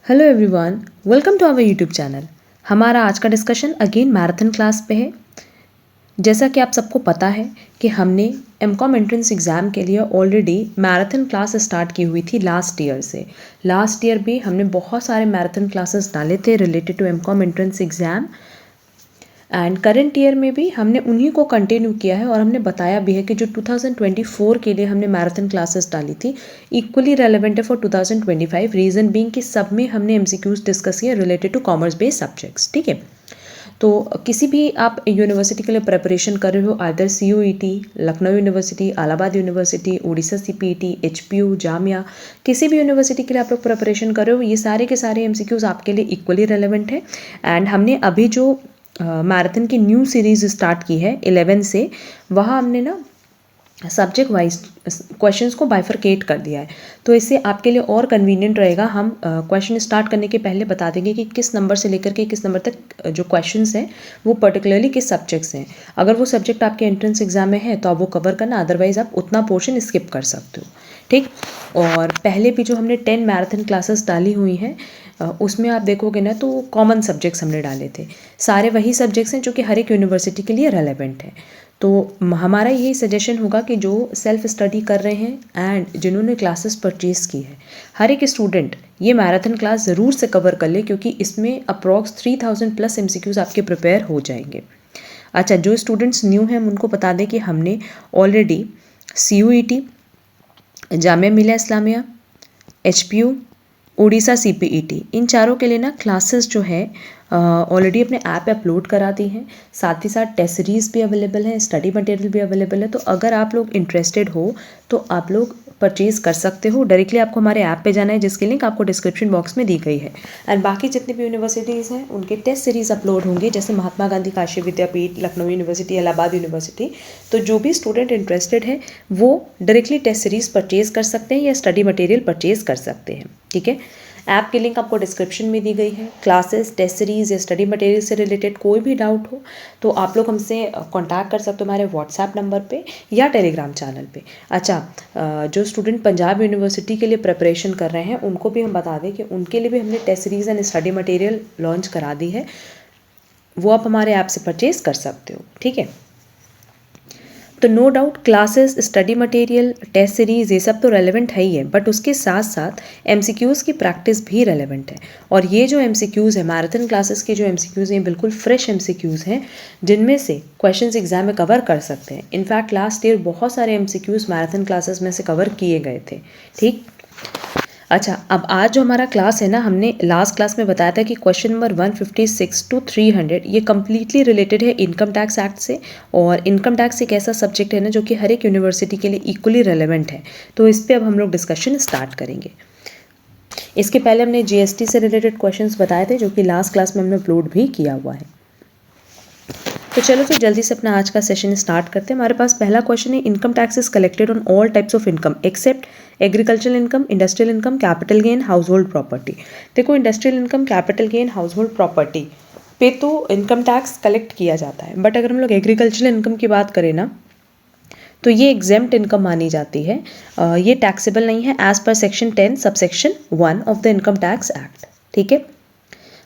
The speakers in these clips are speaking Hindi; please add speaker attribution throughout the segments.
Speaker 1: Hello everyone, welcome to our YouTube channel. हमारा आज का डिस्कशन अगेन मैराथन क्लास पे है। जैसा कि आप सबको पता है कि हमने एमकॉम एंट्रेंस एग्ज़ाम के लिए ऑलरेडी मैराथन क्लास स्टार्ट की हुई थी लास्ट ईयर से। लास्ट ईयर भी हमने बहुत सारे मैराथन क्लासेस डाले थे related to MCom entrance exam, and current year में भी हमने उन्हीं को कंटिन्यू किया है और हमने बताया भी है कि जो 2024 के लिए हमने मैराथन क्लासेस डाली थी इक्वली रेलेवेंट है फॉर 2025। रीज़न बीइंग कि सब में हमने एमसीक्यूज डिस्कस किए related to commerce based subjects. ठीक है, तो किसी भी आप यूनिवर्सिटी के लिए प्रिपरेशन कर रहे हो, आदर CUET, Lucknow university, Allahabad university, Orissa CPET, HPU, Jamia, किसी भी यूनिवर्सिटी के लिए आप लोग प्रिपरेशन कर रहे हो, ये सारे के सारे एमसीक्यूज आपके लिए इक्वली रेलेवेंट है। एंड हमने अभी जो मैराथन की न्यू सीरीज़ स्टार्ट की है 11 से, वहाँ हमने ना सब्जेक्ट वाइज क्वेश्चंस को बाइफरकेट कर दिया है, तो इससे आपके लिए और कन्वीनियंट रहेगा। हम क्वेश्चन स्टार्ट करने के पहले बता देंगे कि किस नंबर से लेकर के किस नंबर तक जो क्वेश्चंस हैं वो पर्टिकुलरली किस सब्जेक्ट से हैं। अगर वो सब्जेक्ट आपके एंट्रेंस एग्जाम में है तो आप वो कवर करना, अदरवाइज आप उतना पोर्शन स्किप कर सकते हो। ठीक, और पहले भी जो हमने 10 मैराथन क्लासेस डाली हुई हैं उसमें आप देखोगे ना तो कॉमन सब्जेक्ट्स हमने डाले थे। सारे वही सब्जेक्ट्स हैं जो कि हर एक यूनिवर्सिटी के लिए रेलेवेंट है। तो हमारा यही सजेशन होगा कि जो सेल्फ स्टडी कर रहे हैं एंड जिन्होंने क्लासेस परचेज़ की है, हर एक स्टूडेंट ये मैराथन क्लास ज़रूर से कवर कर ले, क्योंकि इसमें अप्रॉक्स 3000 प्लस MCQs आपके प्रिपेयर हो जाएंगे। अच्छा, जो स्टूडेंट्स न्यू हैं हम उनको बता दें कि हमने already CUET, Jamia Millia Islamia, HPU, Orissa CPET, इन चारों के लिए ना क्लासेस जो है ऑलरेडी अपने ऐप पे अपलोड करा दी हैं। साथ ही साथ टेस्ट सीरीज़ भी अवेलेबल है, स्टडी मटेरियल भी अवेलेबल है। तो अगर आप लोग इंटरेस्टेड हो तो आप लोग परचेज़ कर सकते हो। डायरेक्टली आपको हमारे ऐप पे जाना है, जिसकी लिंक आपको डिस्क्रिप्शन बॉक्स में दी गई है। एंड बाकी जितने भी यूनिवर्सिटीज़ हैं उनके टेस्ट सीरीज़ अपलोड होंगे, जैसे महात्मा गांधी काशी विद्यापीठ, लखनऊ यूनिवर्सिटी, इलाहाबाद यूनिवर्सिटी। तो जो भी स्टूडेंट इंटरेस्टेड है वो डायरेक्टली टेस्ट सीरीज़ परचेज़ कर सकते हैं या स्टडी मटेरियल परचेज़ कर सकते हैं। ठीक है, ऐप की लिंक आपको डिस्क्रिप्शन में दी गई है। क्लासेस, टेस्ट सीरीज़ या स्टडी मटेरियल से रिलेटेड कोई भी डाउट हो तो आप लोग हमसे कांटेक्ट कर सकते हो हमारे व्हाट्सएप नंबर पे या टेलीग्राम चैनल पे। अच्छा, जो स्टूडेंट पंजाब यूनिवर्सिटी के लिए प्रिपरेशन कर रहे हैं उनको भी हम बता दें कि उनके लिए भी हमने test series and study material launch करा दी है, वो आप हमारे ऐप से परचेज़ कर सकते हो। ठीक है, तो no doubt classes, study material, test series ये सब तो रेलेवेंट है ही है, बट उसके साथ साथ MCQs की प्रैक्टिस भी रेलेवेंट है। और ये जो MCQs है, मैराथन क्लासेस के जो MCQs हैं, बिल्कुल फ्रेश MCQs हैं, जिनमें से क्वेश्चंस एग्जाम में कवर कर सकते हैं। इनफैक्ट लास्ट ईयर बहुत सारे MCQs मैराथन क्लासेस में से कवर किए गए थे। ठीक, अच्छा, अब आज जो हमारा क्लास है ना, हमने लास्ट क्लास में बताया था कि क्वेश्चन नंबर 156 to 300 ये कम्प्लीटली रिलेटेड है इनकम टैक्स एक्ट से। और इनकम टैक्स एक ऐसा सब्जेक्ट है ना जो कि हर एक यूनिवर्सिटी के लिए इक्वली रेलेवेंट है। तो इस पर अब हम लोग डिस्कशन स्टार्ट करेंगे। इसके पहले हमने GST से रिलेटेड क्वेश्चंस बताए थे, जो कि लास्ट क्लास में हमने अपलोड भी किया हुआ है। तो चलो फिर जल्दी से अपना आज का सेशन स्टार्ट करते हैं। हमारे पास पहला क्वेश्चन है, income tax is collected on all types of income except agricultural income, industrial income, capital gain, house hold property. देखो, industrial income, capital gain, house hold property पे तो इनकम टैक्स कलेक्ट किया जाता है, बट अगर हम लोग एग्रीकल्चरल इनकम की बात करें ना तो ये एग्जेम्प्ट इनकम मानी जाती है। ये टैक्सेबल नहीं है as per section 10 subsection 1 of the income tax act. ठीक है,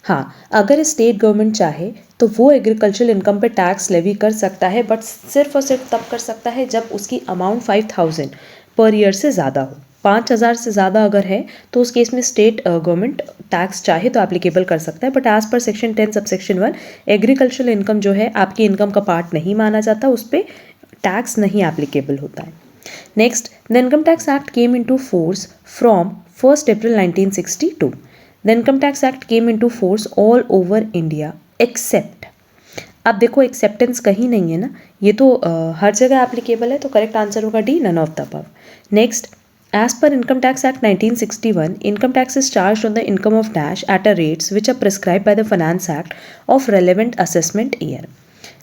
Speaker 1: हाँ, अगर स्टेट गवर्नमेंट चाहे तो वो एग्रीकल्चरल इनकम पे टैक्स लेवी कर सकता है, बट सिर्फ और सिर्फ तब कर सकता है जब उसकी अमाउंट 5000 पर ईयर से ज़्यादा हो। 5000 से ज़्यादा अगर है तो उस केस में स्टेट गवर्नमेंट टैक्स चाहे तो एप्लीकेबल कर सकता है, but as per section 10 subsection 1 agricultural income जो है आपकी इनकम का पार्ट नहीं माना जाता, उस पर टैक्स नहीं एप्लीकेबल होता है। Next, the income tax act came into force from 1 April 1962। The income tax act came into force all over India accept. अब देखो, एक्सेप्टेंस कहीं नहीं है ना, ये तो हर जगह एप्लीकेबल है, तो करेक्ट आंसर होगा D, none of the above. Next, as per income tax act 1961 income tax is charge on the income of dash at a rates which are prescribe by the finance act of relevant assessment year.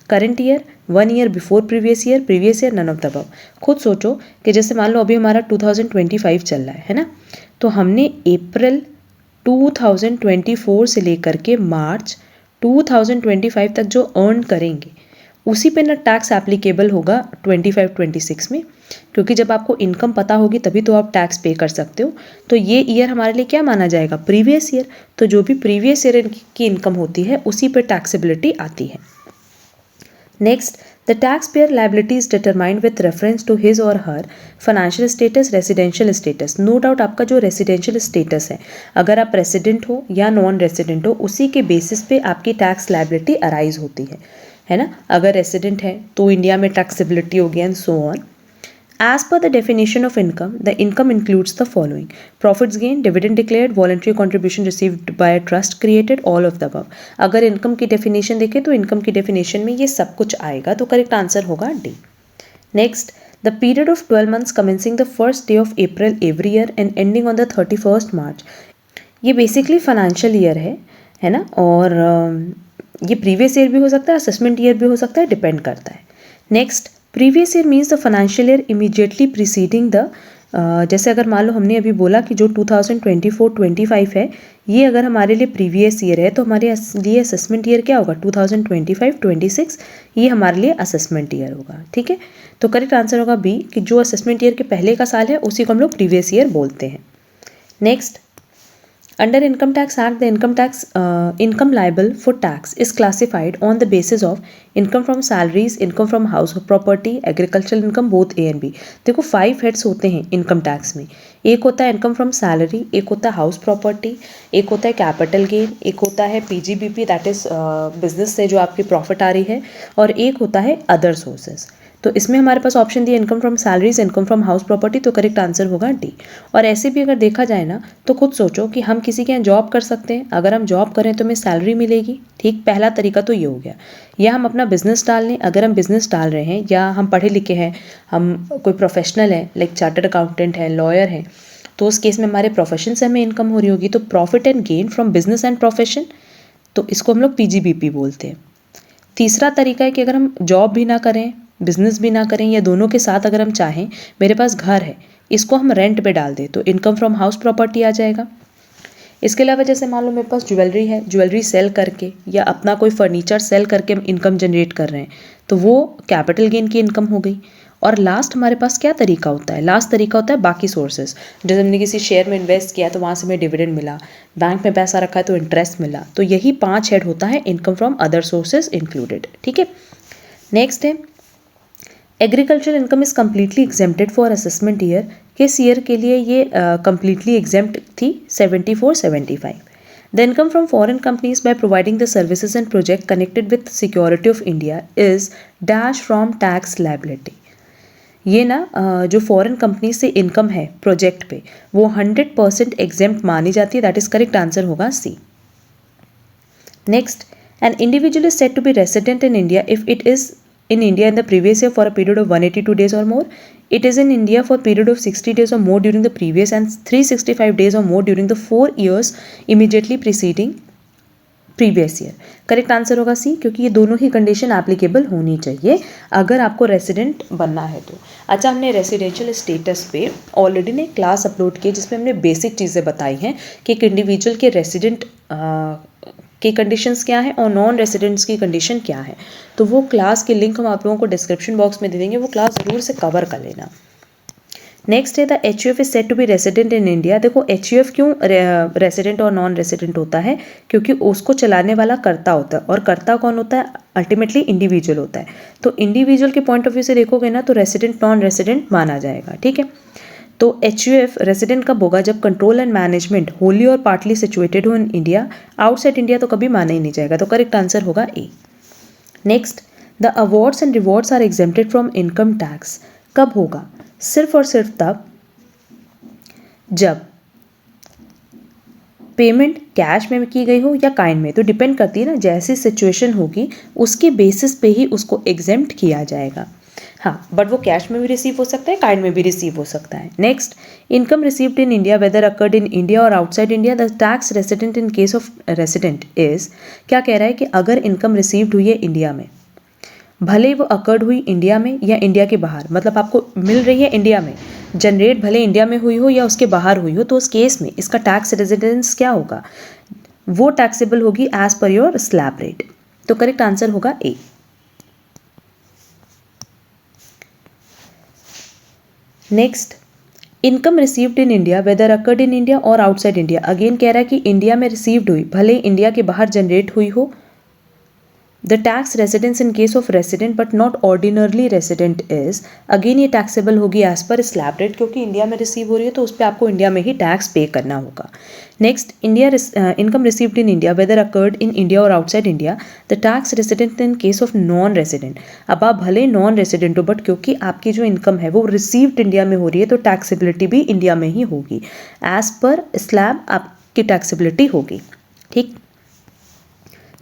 Speaker 1: Current year, 1 year before previous year, none of the above. खुद सोचो कि जैसे मान लो अभी हमारा 2025 चल रहा है ना, तो हमने अप्रैल 2024 से लेकर के मार्च 2025 तक जो अर्न करेंगे उसी पे ना टैक्स एप्लीकेबल होगा 25-26 में। क्योंकि जब आपको इनकम पता होगी तभी तो आप टैक्स पे कर सकते हो। तो ये ईयर हमारे लिए क्या माना जाएगा, प्रीवियस ईयर। तो जो भी प्रीवियस ईयर की इनकम होती है उसी पर टैक्सेबिलिटी आती है। Next, the tax payer liability is determined with reference to his और her financial status, residential status. No doubt आपका जो रेसिडेंशियल स्टेटस है, अगर आप रेसिडेंट हो या नॉन रेसिडेंट हो, उसी के बेसिस पे आपकी टैक्स लाइबिलिटी अराइज होती है ना। अगर रेसिडेंट है तो इंडिया में टैक्सेबिलिटी होगी and so on. As per the definition of income, the income includes the following: profits gained, dividend declared, voluntary contribution received by a trust created, all of the above. अगर इनकम की डेफिनेशन देखें तो इनकम की डेफिनेशन में ये सब कुछ आएगा, तो करेक्ट आंसर होगा D. Next, the period of 12 months commencing the first day of April every year and ending on the 31st March. ये बेसिकली फाइनेंशियल ईयर है ना, और ये प्रीवियस ईयर भी हो सकता है, असेसमेंट ईयर भी हो सकता है, डिपेंड करता है। Next, previous year means the financial year immediately preceding the, जैसे अगर मान लो हमने अभी बोला कि जो 2024-25 है, ये अगर हमारे लिए प्रीवियस ईयर है तो हमारे लिए असेसमेंट ईयर क्या होगा, 2025-26, ये हमारे लिए असेसमेंट ईयर होगा। ठीक है, तो करेक्ट आंसर होगा बी, कि जो असेसमेंट ईयर के पहले का साल है उसी को हम लोग प्रीवियस ईयर बोलते हैं। Next, under Income Tax Act, the income liable for tax is classified on the basis of income from salaries, income from household property, agricultural income, both A and B. देखो 5 हेड्स होते हैं इनकम टैक्स में। एक होता है इनकम फ्रॉम सैलरी, एक होता है हाउस प्रॉपर्टी, एक होता है कैपिटल गेन, एक होता है पीजीबीपी, दैट इज बिजनेस से जो आपकी प्रॉफिट आ रही है, और एक होता है अदर सोर्सेज। तो इसमें हमारे पास ऑप्शन दिया income from salaries, income from house property, तो करेक्ट आंसर होगा डी। और ऐसे भी अगर देखा जाए ना तो खुद सोचो कि हम किसी के यहाँ जॉब कर सकते हैं, अगर हम जॉब करें तो हमें सैलरी मिलेगी। ठीक, पहला तरीका तो ये हो गया। या हम अपना बिजनेस डाल लें, अगर हम बिजनेस डाल रहे हैं, या हम पढ़े लिखे हैं, हम कोई प्रोफेशनल है, लाइक चार्टर्ड अकाउंटेंट है, लॉयर है, तो उस केस में हमारे प्रोफेशन से हमें इनकम हो रही होगी, तो profit and gain from business and profession, तो इसको हम लोग पीजीबीपी बोलते हैं। तीसरा तरीका है कि अगर हम जॉब भी ना करें, बिजनेस भी ना करें, या दोनों के साथ अगर हम चाहें, मेरे पास घर है, इसको हम रेंट पे डाल दें, तो इनकम फ्रॉम हाउस प्रॉपर्टी आ जाएगा। इसके अलावा जैसे मान लो मेरे पास ज्वेलरी है, ज्वेलरी सेल करके या अपना कोई फर्नीचर सेल करके हम इनकम जनरेट कर रहे हैं, तो वो कैपिटल गेन की इनकम हो गई। और लास्ट हमारे पास क्या तरीका होता है, लास्ट तरीका होता है बाकी सोर्सेज। जैसे हमने किसी शेयर में इन्वेस्ट किया तो वहाँ से हमें डिविडेंड मिला, बैंक में पैसा रखा है तो इंटरेस्ट मिला, तो यही 5 हेड होता है income from other sources included. ठीक है, नेक्स्ट है agricultural income is completely exempted for assessment year. किस ईयर के लिए ये कम्प्लीटली एग्जेम्प्ट थी, 74-75। The income from foreign companies by providing the services and project connected with security of India is dash from tax liability. ये ना जो फॉरेन कंपनी से इनकम है प्रोजेक्ट पे, वो 100% एग्जेम्प्ट मानी जाती है, दैट इज करेक्ट आंसर होगा C. Next, an individual is said to be resident in India if it is in India in the previous year for a period of 182 days or more. It is in India for a period of 60 days or more during the previous and 365 days or more during the 4 years immediately preceding previous year. Correct answer होगा सी, क्योंकि ये दोनों ही कंडीशन एप्लीकेबल होनी चाहिए अगर आपको रेसिडेंट बनना है तो। अच्छा, हमने रेसिडेंशियल स्टेटस पे ऑलरेडी ने क्लास अपलोड की जिसमें हमने बेसिक चीज़ें बताई हैं कि एक इंडिविजुअल के रेसिडेंट की कंडीशंस क्या है और नॉन रेसिडेंट्स की कंडीशन क्या है, तो वो क्लास की लिंक हम आप लोगों को डिस्क्रिप्शन बॉक्स में दे देंगे, वो क्लास ज़रूर से कवर कर लेना। नेक्स्ट है the HUF is said to be resident in India. देखो HUF क्यों रेसिडेंट और नॉन रेसिडेंट होता है, क्योंकि उसको चलाने वाला कर्ता होता है, और कर्ता कौन होता है, अल्टीमेटली इंडिविजुअल होता है। तो इंडिविजुअल के पॉइंट ऑफ व्यू से देखोगे ना तो रेसिडेंट नॉन रेसिडेंट माना जाएगा। ठीक है, तो HUF रेसिडेंट कब होगा, जब कंट्रोल एंड मैनेजमेंट होली और पार्टली सिचुएटेड हो इन इंडिया। आउटसाइड इंडिया तो कभी माना ही नहीं जाएगा, तो करेक्ट आंसर होगा A. Next, the awards and rewards are exempted from income tax. कब होगा, सिर्फ और सिर्फ तब जब पेमेंट कैश में की गई हो या काइंड में, तो डिपेंड करती है ना, जैसी सिचुएशन होगी उसके बेसिस पे ही उसको एग्जेम्प्ट किया जाएगा। हाँ, बट वो कैश में भी रिसीव हो सकता है, काइंड में भी रिसीव हो सकता है। Next, income received in India whether accrued in India और outside India, the tax resident in case of resident is, क्या कह रहा है कि अगर इनकम रिसीव्ड हुई है इंडिया में, भले वो अकर्ड हुई इंडिया में या इंडिया के बाहर, मतलब आपको मिल रही है इंडिया में, जनरेट भले इंडिया में हुई हो या उसके बाहर हुई हो, तो उस केस में इसका टैक्स रेजिडेंस क्या होगा, वो टैक्सेबल होगी as per your slab rate. तो करेक्ट आंसर होगा A. Next, income received in India whether accrued in India और आउटसाइड इंडिया। अगेन कह रहा है कि इंडिया में रिसीव्ड हुई, भले इंडिया के बाहर जनरेट हुई हो। The tax residence in case of resident but not ordinarily resident is, again ये टैक्सेबल होगी एज पर स्लैब रेट, क्योंकि इंडिया में रिसीव हो रही है तो उस पर आपको इंडिया में ही टैक्स पे करना होगा। Next, income received in India whether accrued in India और outside India, the tax resident in case of non resident. अब आप भले नॉन रेसिडेंट हो बट क्योंकि आपकी जो इनकम है वो रिसीव्ड इंडिया में हो रही है तो टैक्सेबिलिटी भी इंडिया में ही होगी, एज पर स्लैब आपकी टैक्सेबिलिटी होगी। ठीक।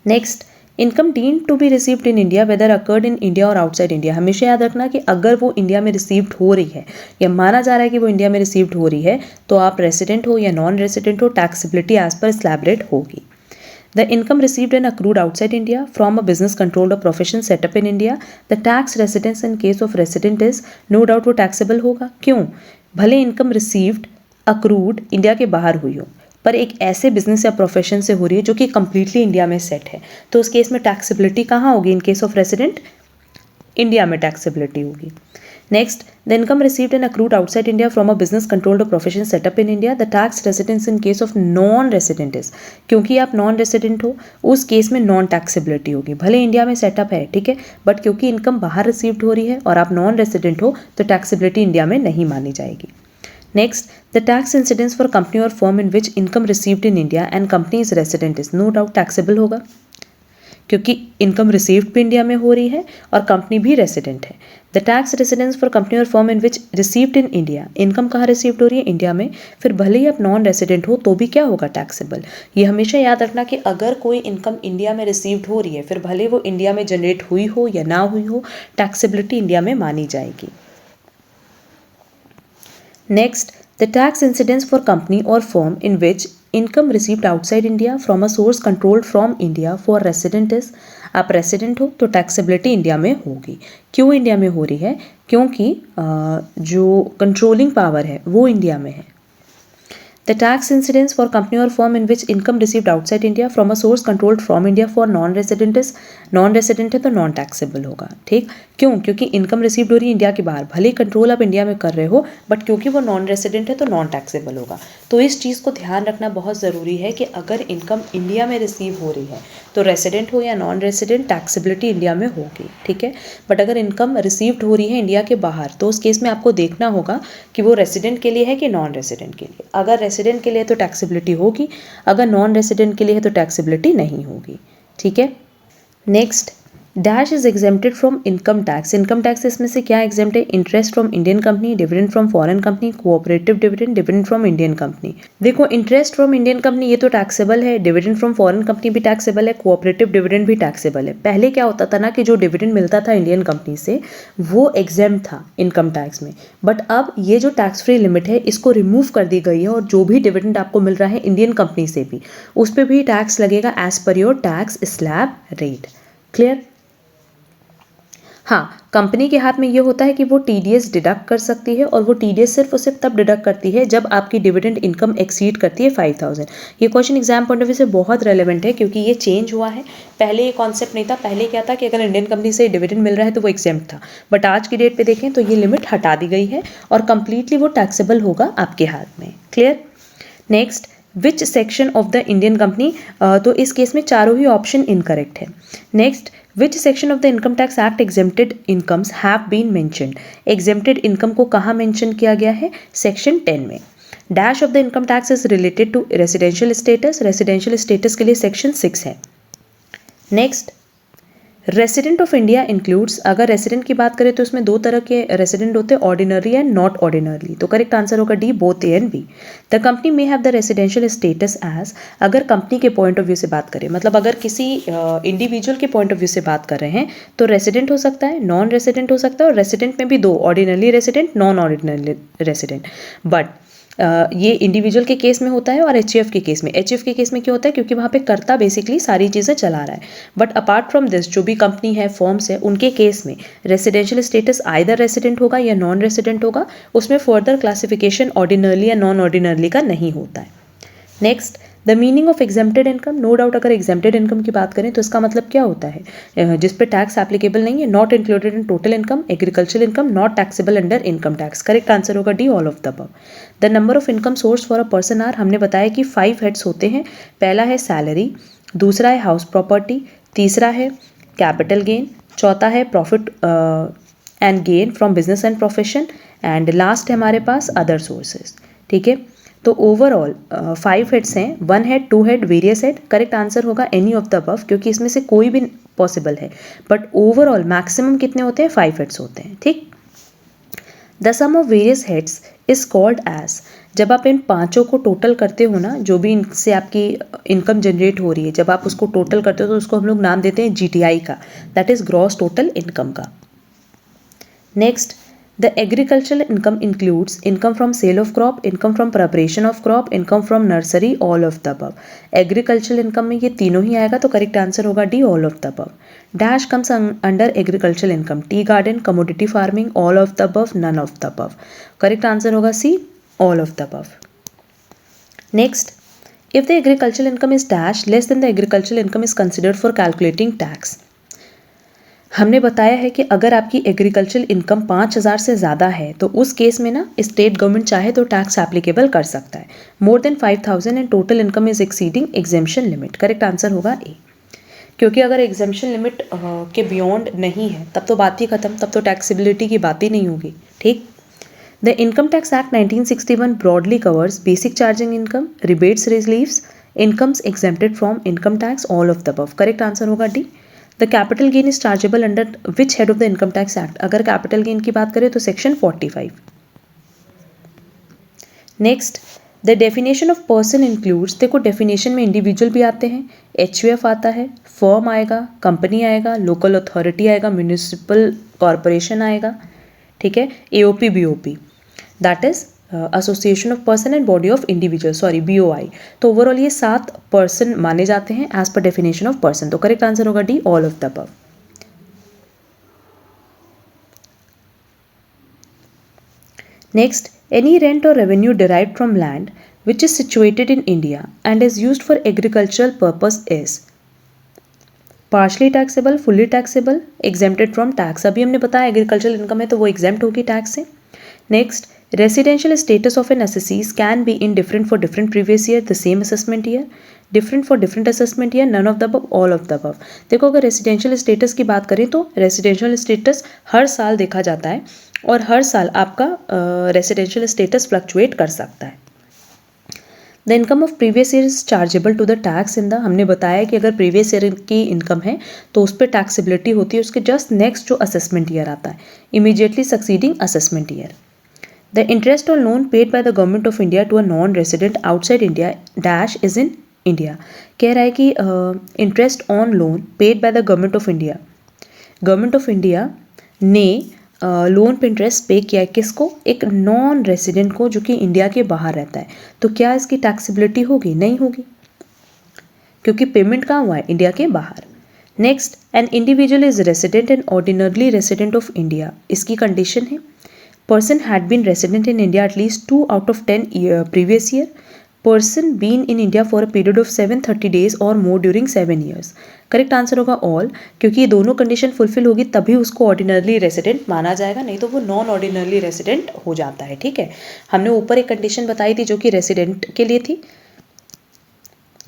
Speaker 1: Next, income deemed to be received in India whether accrued in India और आउटसाइड इंडिया। हमेशा याद रखना कि अगर वो इंडिया में रिसीव्ड हो रही है या माना जा रहा है कि वो इंडिया में रिसीव्ड हो रही है तो आप रेसिडेंट हो या नॉन रेसिडेंट हो, taxability as per slab rate होगी। The income received and accrued outside India from a business controlled और profession setup in India, the tax residence in case of resident is, no doubt वो टैक्सेबल होगा। क्यों? भले इनकम रिसीव्ड अक्रूड इंडिया के बाहर हुई हो पर एक ऐसे बिजनेस या प्रोफेशन से हो रही है जो कि कंप्लीटली इंडिया में सेट है, तो उस केस में टैक्सेबिलिटी कहाँ होगी? इन केस ऑफ रेसिडेंट इंडिया में टैक्सेबिलिटी होगी। Next, the income received and accrued outside India from a business controlled profession setup in India, the tax residence in case of non resident is, क्योंकि आप नॉन रेसिडेंट हो उस केस में नॉन टैक्सेबिलिटी होगी। भले इंडिया में सेटअप है, ठीक है, बट क्योंकि इनकम बाहर रिसीव्ड हो रही है और आप नॉन रेसिडेंट हो तो टैक्सेबिलिटी इंडिया में नहीं मानी जाएगी। Next, the tax incidence for company or firm in which income received in India and company is resident is, no doubt taxable होगा, क्योंकि इनकम रिसीव्ड भी इंडिया में हो रही है और कंपनी भी रेसिडेंट है। The tax residence for company और firm in which received in India, income कहाँ रिसीव्ड हो रही है? इंडिया में, फिर भले ही आप नॉन रेसिडेंट हो तो भी क्या होगा? टैक्सेबल। ये हमेशा याद रखना कि अगर कोई इनकम इंडिया में रिसीव्ड हो रही है फिर भले वो इंडिया में जनरेट हुई हो या ना हुई हो, टैक्सेबिलिटी इंडिया में मानी जाएगी। Next, the tax incidence for company or firm in which income received outside India from a source controlled from India for resident is, आप रेसिडेंट हो तो टैक्सेबिलिटी इंडिया में होगी। क्यों इंडिया में हो रही है? क्योंकि जो कंट्रोलिंग पावर है वो इंडिया में है। The tax incidence for company or firm in which income received outside India from a source controlled from India for non-resident is, non-resident है तो नॉन टैक्सेबल होगा। ठीक, क्यों? क्योंकि इनकम रिसीव्ड हो रही है इंडिया के बाहर, भले कंट्रोल आप इंडिया में कर रहे हो बट क्योंकि वो नॉन रेसिडेंट है तो नॉन टैक्सेबल होगा। तो इस चीज़ को ध्यान रखना बहुत ज़रूरी है कि अगर इनकम इंडिया में रिसीव हो रही है तो रेसिडेंट हो या नॉन रेसिडेंट, टैक्सेबिलिटी इंडिया में होगी। ठीक है, बट अगर इनकम रिसीव्ड हो रही है इंडिया के बाहर तो उस केस में आपको देखना होगा कि वो रेसिडेंट के लिए है कि नॉन रेसिडेंट के लिए। अगर रेसिडेंट के लिए तो टैक्सेबिलिटी होगी, अगर नॉन रेसिडेंट के लिए है तो टैक्सेबिलिटी नहीं होगी। ठीक है। Next, dash is exempted from income tax. Income tax इसमें से क्या एग्जेम्प्ट है? Interest from Indian company, dividend from foreign company, cooperative dividend, dividend from Indian company. देखो, इंटरेस्ट फ्रॉम इंडियन कंपनी ये तो टैक्सेबल है, डिविडेंड फ्रॉम फॉरेन कंपनी भी टैक्सेबल है, कोऑपरेटिव डिविडेंड भी टैक्सेबल है। पहले क्या होता था ना कि जो डिविडेंड मिलता था इंडियन कंपनी से वो एग्जेम्प्ट था इनकम टैक्स में, बट अब ये जो टैक्स फ्री लिमिट है इसको रिमूव कर दी गई है और जो भी डिविडेंड आपको मिल रहा है इंडियन कंपनी से भी उस पर भी टैक्स लगेगा as per your tax slab rate. Clear? हाँ, कंपनी के हाथ में ये होता है कि वो टीडीएस डिडक्ट कर सकती है और वो टीडीएस सिर्फ और सिर्फ तब डिडक्ट करती है जब आपकी डिविडेंड इनकम एक्सीड करती है 5000। ये question exam point of view से बहुत रेलेवेंट है क्योंकि ये चेंज हुआ है। पहले ये कॉन्सेप्ट नहीं था, पहले क्या था कि अगर इंडियन कंपनी से डिविडेंड मिल रहा है तो वो एग्जेम्प्ट था, बट आज की डेट पे देखें तो ये लिमिट हटा दी गई है और कंप्लीटली वो टैक्सेबल होगा आपके हाथ में। Clear? Next, which section of the Indian company, तो इस केस में चारों ही ऑप्शन इनकरेक्ट है। Next, which section of the income tax act exempted incomes have been mentioned. Exempted income को कहाँ मेंशन किया गया है? सेक्शन 10 में। Dash of the income tax is related to residential status. Residential status के लिए सेक्शन 6 है। Next, resident of India includes, अगर रेसिडेंट की बात करें तो उसमें दो तरह के रेसिडेंट होते हैं, ऑर्डिनरी एंड नॉट ऑर्डिनरी। तो करेक्ट आंसर होगा D, both A and B. The company may have the residential status as, अगर कंपनी के पॉइंट ऑफ व्यू से बात करें, मतलब अगर किसी इंडिविजुअल के पॉइंट ऑफ व्यू से बात कर रहे हैं तो रेसिडेंट हो सकता है, नॉन रेसिडेंट हो सकता है, और रेसिडेंट में भी दो, ordinary resident, non ordinary resident. But ये इंडिविजुअल के केस में होता है और एचईएफ के केस में। एचईएफ के केस में क्या होता है? क्योंकि वहाँ पे कर्ता बेसिकली सारी चीज़ें चला रहा है। बट अपार्ट फ्रॉम दिस जो भी कंपनी है, फॉर्म्स है, उनके केस में रेसिडेंशियल स्टेटस आइदर रेसिडेंट होगा या नॉन रेसिडेंट होगा। उसमें फर्दर क्लासिफिकेशन ऑर्डिनरली या नॉन ऑर्डिनरली का नहीं होता है। Next, the meaning of exempted income, no doubt अगर एग्जेम्प्टेड इनकम की बात करें तो इसका मतलब क्या होता है, जिस पे टैक्स एप्लीकेबल नहीं है, not included in total income, agricultural income not taxable under income tax. Correct answer होगा D, all of the above. The number of income source for a person are, हमने बताया कि 5 हेड्स होते हैं। पहला है सैलरी, दूसरा है हाउस प्रॉपर्टी, तीसरा है कैपिटल गेन, चौथा है profit and gain from business and profession, and last है हमारे पास अदर सोर्सेज। ठीक है, तो ओवरऑल 5 हेड्स हैं, 1 head, 2 head, various head. Correct answer होगा एनी ऑफ द अबव, क्योंकि इसमें से कोई भी पॉसिबल है, बट ओवरऑल मैक्सिमम कितने होते हैं, 5 हेड्स होते हैं। ठीक, the sum of various heads is called as, जब आप इन पांचों को टोटल करते हो ना, जो भी इनसे आपकी इनकम जनरेट हो रही है, जब आप उसको टोटल करते हो तो उसको हम लोग नाम देते हैं जीटीआई का, that is gross total income का। Next, the agricultural income includes income from sale of crop, income from preparation of crop, income from nursery, all of the above। agricultural income में ये तीनों ही आएगा, तो करेक्ट आंसर होगा D, all of the above। dash comes under agricultural income, tea garden, commodity farming, all of the above, none of the above। Correct answer होगा सी, all of the above। next, if the agricultural income is dash less than the agricultural income is considered for calculating tax। हमने बताया है कि अगर आपकी एग्रीकल्चरल इनकम 5,000 से ज़्यादा है तो उस केस में ना स्टेट गवर्नमेंट चाहे तो टैक्स एप्लीकेबल कर सकता है। More than 5,000 and total income is exceeding exemption limit. Correct answer होगा ए, क्योंकि अगर एग्जेम्पशन लिमिट के बियॉन्ड नहीं है तब तो बात ही खत्म, तब तो टैक्सेबिलिटी की बात ही नहीं होगी। ठीक, the income tax act 1961 broadly covers basic charging income, rebates, reliefs, incomes exempted from income tax, all of the above. Correct answer होगा D. The capital gain is chargeable under which head of the income tax act, अगर कैपिटल गेन की बात करें तो section 45। Next, the definition of person includes, देखो डेफिनेशन में इंडिविजुअल भी आते हैं, एचयूएफ आता है, फर्म आएगा, कंपनी आएगा, लोकल अथॉरिटी आएगा, म्यूनिसिपल कॉरपोरेशन आएगा। ठीक है, AOP, BOP, that is association of person and body of individual, sorry BOI. तो ओवरऑल ये 7 पर्सन माने जाते हैं as per definition of person, तो करेक्ट आंसर होगा D, all of the above. Next, any rent और revenue derived from land which is situated in India and is used for agricultural purpose is partially taxable, fully taxable, exempted from tax. अभी हमने बताया एग्रीकल्चरल इनकम है तो वो एग्जेम्प्ट होगी टैक्स से। Next, residential status of an assessees can be indifferent for different previous year, the same assessment year, different for different assessment year, none of the above, all of the above। देखो अगर रेसिडेंशियल स्टेटस की बात करें तो रेसिडेंशियल स्टेटस हर साल देखा जाता है और हर साल आपका रेसिडेंशियल स्टेटस फ्लक्चुएट कर सकता है। The income of previous year is chargeable to the tax in the, हमने बताया कि अगर प्रीवियस ईयर की इनकम है तो उस पर टैक्सेबिलिटी होती है उसके जस्ट नेक्स्ट जो असेसमेंट ईयर आता है, immediately succeeding assessment year. The interest on loan paid by the government of India to a non-resident outside India dash is in India। कह रहा है कि interest on loan paid by the government of India, government of India ने लोन पे इंटरेस्ट पे किया है किसको, एक नॉन रेसिडेंट को जो कि इंडिया के बाहर रहता है, तो क्या इसकी टैक्सेबिलिटी होगी, नहीं होगी, क्योंकि पेमेंट कहाँ हुआ है, इंडिया के बाहर। Next, an individual is resident and ordinarily resident of India, इसकी कंडीशन है person had been resident in India at least 2 out of 10 previous year, person been in India for a period of 730 days or more during 7 years। Correct answer होगा ऑल, क्योंकि ये दोनों कंडीशन फुलफिल होगी तभी उसको ऑर्डिनरली रेसिडेंट माना जाएगा, नहीं तो वो नॉन ऑर्डिनरली रेसिडेंट हो जाता है। ठीक है, हमने ऊपर एक कंडीशन बताई थी जो कि रेसिडेंट के लिए थी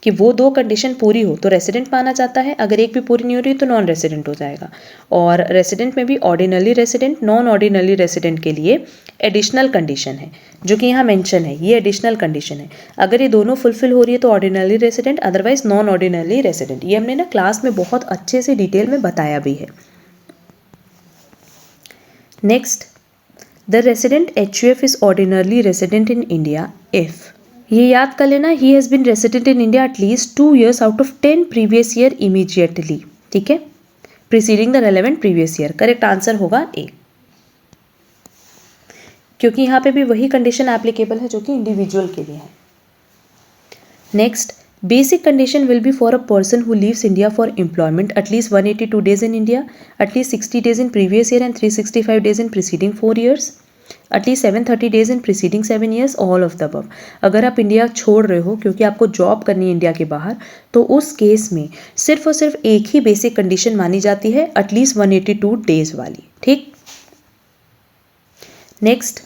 Speaker 1: कि वो 2 कंडीशन पूरी हो तो रेसिडेंट माना जाता है, अगर एक भी पूरी नहीं हो रही तो नॉन रेसिडेंट हो जाएगा। और रेसिडेंट में भी ordinarily resident, non ordinarily resident के लिए एडिशनल कंडीशन है जो कि यहाँ मेंशन है, ये एडिशनल कंडीशन है। अगर ये दोनों फुलफिल हो रही है तो ordinarily resident, otherwise non ordinarily resident. ये हमने ना क्लास में बहुत अच्छे से डिटेल में बताया भी है। Next, the resident HUF is ordinarily resident in India if, ये याद कर लेना, he has been resident in India at least 2 years out of 10 previous year immediately. ठीक है, preceding the relevant previous year. Correct answer होगा ए, क्योंकि यहाँ पे भी वही कंडीशन एप्लीकेबल है जो कि इंडिविजुअल के लिए है। Next, basic condition will be for a person who leaves India for employment at least 182 days in India, at least 60 days in previous year and 365 days in preceding 4 years, at least 730 days in preceding 7 years, all of the above. अगर आप इंडिया छोड़ रहे हो क्योंकि आपको जॉब करनी है इंडिया के बाहर, तो उस केस में सिर्फ और सिर्फ एक ही बेसिक कंडीशन मानी जाती है, एटलीस्ट 182 डेज वाली। ठीक, next,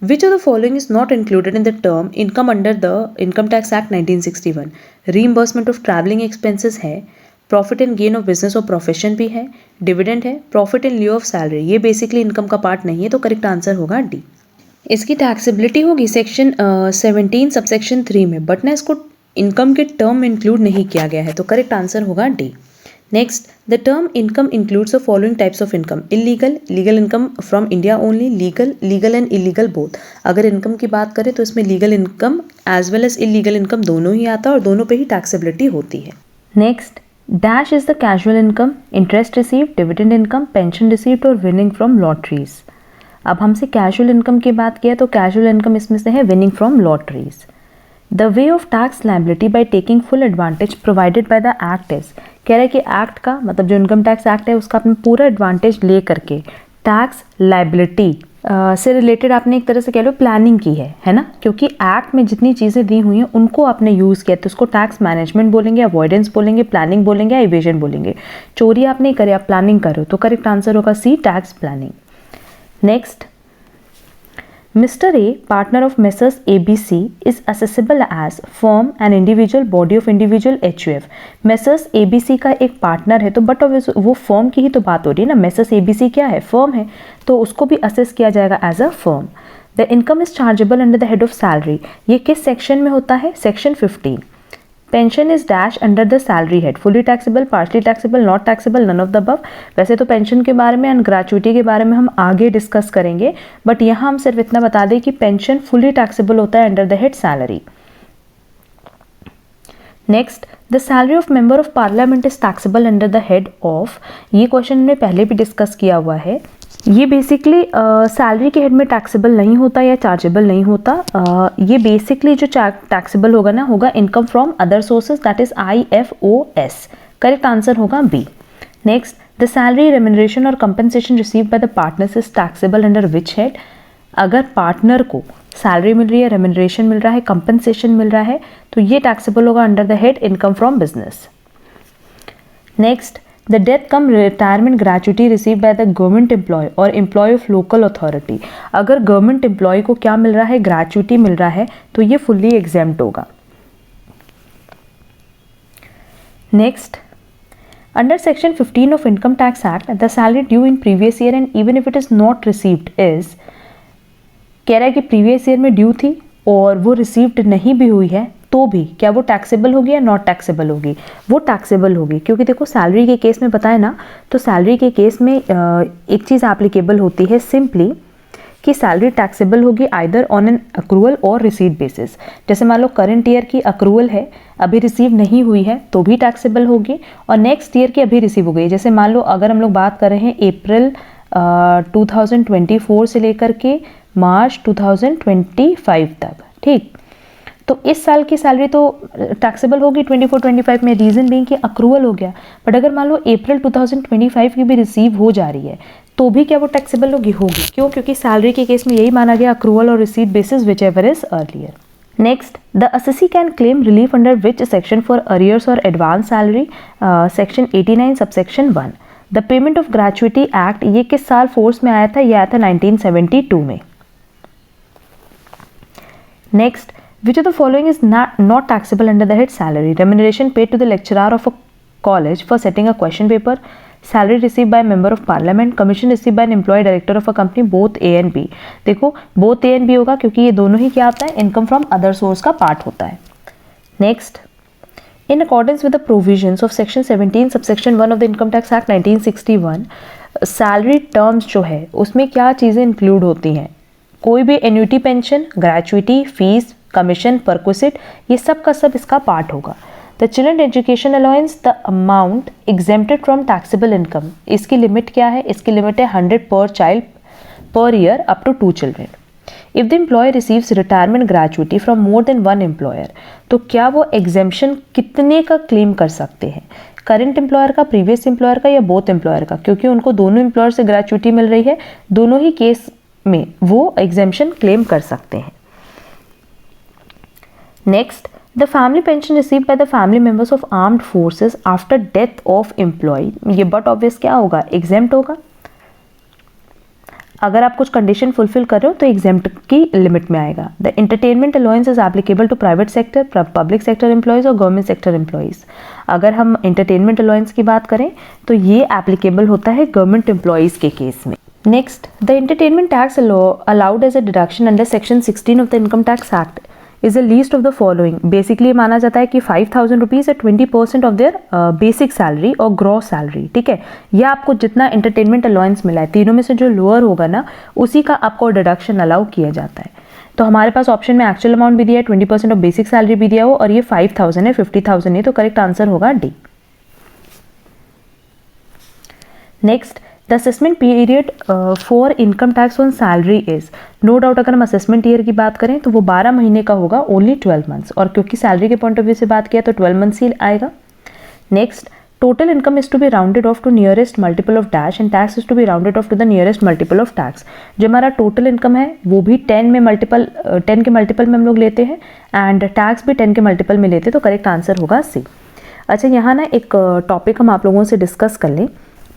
Speaker 1: which of the following is not included in the term income under the Income Tax Act 1961? reimbursement of traveling expenses है, profit and gain of business और प्रोफेशन भी है, डिविडेंड है, प्रॉफिट इन लिeu ऑफ सैलरी। ये बेसिकली इनकम का पार्ट नहीं है, तो करेक्ट आंसर होगा डी। इसकी टैक्सेबिलिटी होगी सेक्शन 17 सबसेक्शन 3 में, बट ना इसको इनकम के टर्म में इंक्लूड नहीं किया गया है, तो करेक्ट आंसर होगा D. Next, the term income includes the following types of income: illegal, legal income from India only, legal, legal and illegal both. अगर इनकम की बात करें तो इसमें legal income as well as illegal income दोनों ही आता है और दोनों पे ही टैक्सेबिलिटी होती है। Next, dash is the casual income: interest received, dividend income, pension received और विनिंग फ्रॉम लॉटरीज। अब हमसे कैजुअल इनकम की बात किया तो कैजुअल इनकम इसमें से है winning from lotteries. The way of tax liability by taking full advantage provided by the act is, कह रहा है कि एक्ट का मतलब जो इनकम टैक्स एक्ट है उसका आपने पूरा एडवांटेज ले करके टैक्स लायबिलिटी से रिलेटेड आपने एक तरह से कह लो प्लानिंग की है ना, क्योंकि एक्ट में जितनी चीज़ें दी हुई हैं उनको आपने यूज़ किया, तो उसको टैक्स मैनेजमेंट बोलेंगे, अवॉइडेंस बोलेंगे, प्लानिंग बोलेंगे या इवेजन बोलेंगे। चोरी आप नहीं करे, आप प्लानिंग करो, तो करेक्ट आंसर होगा C, tax planning. Next, Mr. A, partner of Messrs. ABC, is accessible as firm and individual body of individual HUF. Messrs. ABC का एक पार्टनर है, तो बट वो फर्म की ही तो बात हो रही है ना। Messrs. ABC क्या है, फर्म है, तो उसको भी असेस किया जाएगा as a firm. The income is chargeable under the head of salary, ये किस सेक्शन में होता है, section 15। Pension is dash under the salary head, fully taxable, partially taxable, not taxable, none of the above. वैसे तो पेंशन के बारे में एंड ग्रेचुइटी के बारे में हम आगे डिस्कस करेंगे, बट यहाँ हम सिर्फ इतना बता दें कि पेंशन फुली टैक्सेबल होता है under the head salary. Next, the salary of member of parliament is taxable under the head of, ये क्वेश्चन हमने पहले भी डिस्कस किया हुआ है। ये बेसिकली सैलरी के हेड में टैक्सेबल नहीं होता या चार्जेबल नहीं होता। ये बेसिकली जो टैक्सेबल होगा ना, होगा income from other sources, that is IFOS। Correct answer होगा B. Next, the salary, remuneration और compensation received by the partners is taxable under which head? अगर पार्टनर को सैलरी मिल रही है, रेम्यूनरेशन मिल रहा है, कंपनसेशन मिल रहा है, तो ये टैक्सेबल होगा under the head income from business. Next, the death cum retirement gratuity receive by the government employee और एम्प्लॉय ऑफ लोकल अथॉरिटी। अगर गवर्नमेंट एम्प्लॉय को क्या मिल रहा है, ग्रेचुइटी मिल रहा है, तो ये फुल्ली एग्जेम्प्ट होगा। Next, under section 15 of income tax act, the salary due in previous year and even if it is not received is, कह रहा है कि प्रीवियस ईयर में ड्यू थी और वो रिसीव्ड नहीं भी हुई है, तो भी क्या वो टैक्सेबल होगी या नॉट टैक्सेबल होगी? वो टैक्सेबल होगी, क्योंकि देखो सैलरी के केस में बताए ना, तो सैलरी के केस में एक चीज़ एप्लीकेबल होती है सिंपली कि सैलरी टैक्सेबल होगी आइदर ऑन एन अक्रूवल और रिसीट बेसिस। जैसे मान लो करंट ईयर की अक्रूवल है, अभी रिसीव नहीं हुई है, तो भी टैक्सेबल होगी, और नेक्स्ट ईयर की अभी रिसीव हो गई। जैसे मान लो अगर हम लोग बात कर रहे हैं अप्रैल 2024 से लेकर के मार्च 2025 तक, ठीक, तो इस साल की सैलरी तो टैक्सेबल होगी 24-25 में, रीज़न बीइंग कि अक्रूवल हो गया। बट अगर मान लो अप्रैल 2025 की भी रिसीव हो जा रही है, तो भी क्या वो टैक्सेबल होगी? होगी। क्यों? क्योंकि सैलरी के केस में यही माना गया, अक्रूवल और receipt basis whichever is earlier. Next, the assessee can claim relief under which section for arrears और advance salary? Section 89 subsection 1। The payment of gratuity act, ये किस साल फोर्स में आया था? ये आया था 1972 में। Next, which of the following is not taxable under the head salary? Remuneration paid to the lecturer of a college for setting a question paper, salary received by a member of parliament, commission received by an employee director of a company, both A and B। देखो both A and B होगा क्योंकि ये दोनों ही क्या आता है, इनकम फ्रॉम अदर सोर्स का पार्ट होता है। Next, in accordance with the provisions of section 17 subsection 1 of the income tax act 1961, salary terms जो है उसमें क्या चीज़ें इंक्लूड होती हैं? कोई भी annuity, pension, gratuity, fees, commission, perquisite, ये सब का सब इसका पार्ट होगा। The children education allowance, the amount exempted from taxable income, इसकी लिमिट क्या है? इसकी लिमिट है 100 per child per year up to 2 children. If the employee receives retirement gratuity from more than 1 employer, तो क्या वो एग्जेम्पशन कितने का क्लेम कर सकते हैं? करंट एम्प्लॉयर का, प्रीवियस एम्प्लॉयर का या बोथ एम्प्लॉयर का, क्योंकि उनको दोनों एम्प्लॉयर से ग्रेचुइटी मिल रही है, दोनों ही केस में वो एग्जेम्पशन क्लेम कर सकते हैं। Next, the family pension receive by the family members of armed forces after death of employee, ये बट ऑब्वियस क्या होगा, एग्जेम्प्ट होगा। अगर आप कुछ कंडीशन फुलफिल कर रहे हो तो एग्जेम्प्ट की लिमिट में आएगा। The entertainment allowance is applicable to private sector, public sector employees और गवर्नमेंट सेक्टर एम्प्लॉयज़। अगर हम एंटरटेनमेंट अलाउंस की बात करें तो ये एप्लीकेबल होता है गवर्नमेंट एम्प्लॉयज़ के केस में। Next, the entertainment tax allowed as a deduction under section 16 of the income tax act is a least of the following. Basically माना जाता है कि 5,000 रुपीज़ या 20% ऑफ देयर बेसिक सैलरी और ग्रॉस सैलरी, ठीक है। या आपको जितना एंटरटेनमेंट अलाउंस मिला है, तीनों में से जो लोअर होगा ना, उसी का आपको डिडक्शन अलाउ किया जाता है। तो हमारे पास ऑप्शन में एक्चुअल अमाउंट भी दिया है, 20% ऑफ बेसिक सैलरी भी दिया हो, और ये 5,000 है, 50,000 है, तो करेक्ट आंसर होगा D. Next, the assessment period for income tax on salary is, no doubt अगर हम असेसमेंट ईयर की बात करें तो वो 12 महीने का होगा, ओनली 12 मंथ्स, और क्योंकि सैलरी के पॉइंट ऑफ व्यू से बात किया तो 12 मंथ्स ही आएगा। Next, total income is to be rounded off to nearest multiple of dash and tax is to be rounded off to the nearest multiple of tax. जो हमारा टोटल इनकम है वो भी 10 के मल्टीपल में हम लोग लेते हैं, एंड टैक्स भी 10 के मल्टीपल में लेते हैं, तो करेक्ट आंसर होगा सी। अच्छा, यहाँ ना एक टॉपिक हम आप लोगों से डिस्कस कर लें।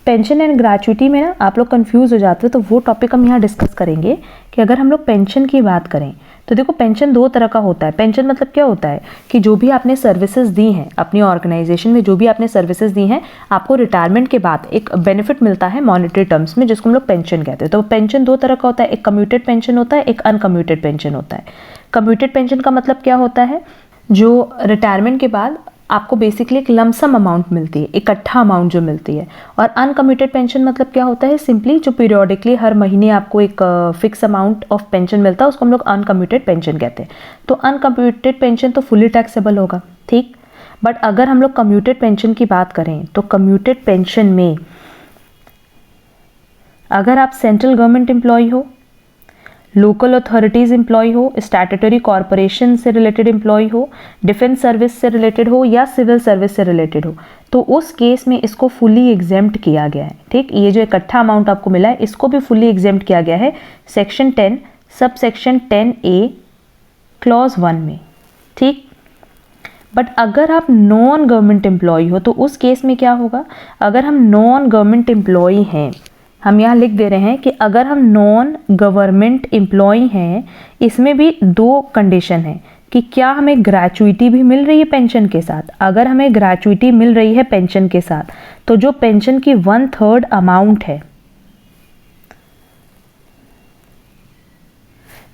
Speaker 1: पेंशन एंड ग्रेचुइटी में ना आप लोग कंफ्यूज हो जाते हो, तो वो टॉपिक हम यहाँ डिस्कस करेंगे कि अगर हम लोग पेंशन की बात करें तो देखो, पेंशन दो तरह का होता है। पेंशन मतलब क्या होता है कि जो भी आपने सर्विसेज दी हैं अपनी ऑर्गेनाइजेशन में, जो भी आपने सर्विसेज दी हैं, आपको रिटायरमेंट के बाद एक बेनिफिट मिलता है मॉनेटरी टर्म्स में, जिसको हम लोग पेंशन कहते हैं। तो पेंशन दो तरह का होता है, एक कम्यूटेड पेंशन होता है, एक अनकम्यूटेड पेंशन होता है। कम्यूटेड पेंशन का मतलब क्या होता है, जो रिटायरमेंट के बाद आपको बेसिकली एक लमसम अमाउंट मिलती है, इकट्ठा अमाउंट जो मिलती है। और अनकम्यूटेड पेंशन मतलब क्या होता है, सिंपली जो पीरियोडिकली हर महीने आपको एक फिक्स अमाउंट ऑफ पेंशन मिलता है, उसको हम लोग अनकम्यूटेड पेंशन कहते हैं। तो अनकम्यूटेड पेंशन तो फुली टैक्सेबल होगा, ठीक। बट अगर हम लोग कम्यूटेड पेंशन की बात करें तो कम्यूटेड पेंशन में अगर आप सेंट्रल गवर्नमेंट एम्प्लॉय हो, लोकल अथॉरिटीज़ एम्प्लॉय हो, स्टैट्यूटरी कॉरपोरेशन से रिलेटेड एम्प्लॉय हो, डिफेंस सर्विस से रिलेटेड हो या सिविल सर्विस से रिलेटेड हो, तो उस केस में इसको फुली एग्जेम्प्ट किया गया है, ठीक। ये जो इकट्ठा अमाउंट आपको मिला है, इसको भी फुली एग्जेम्प्ट किया गया है section 10 sub section 10A clause 1 में, ठीक। बट अगर आप नॉन गवर्नमेंट एम्प्लॉय हो तो उस केस में क्या होगा, अगर हम नॉन गवर्नमेंट एम्प्लॉय हैं, हम यहाँ लिख दे रहे हैं कि अगर हम नॉन गवर्नमेंट एम्प्लॉय हैं, इसमें भी दो कंडीशन है कि क्या हमें ग्रेचुइटी भी मिल रही है पेंशन के साथ। अगर हमें ग्रेचुइटी मिल रही है पेंशन के साथ, तो जो पेंशन की 1/3 अमाउंट है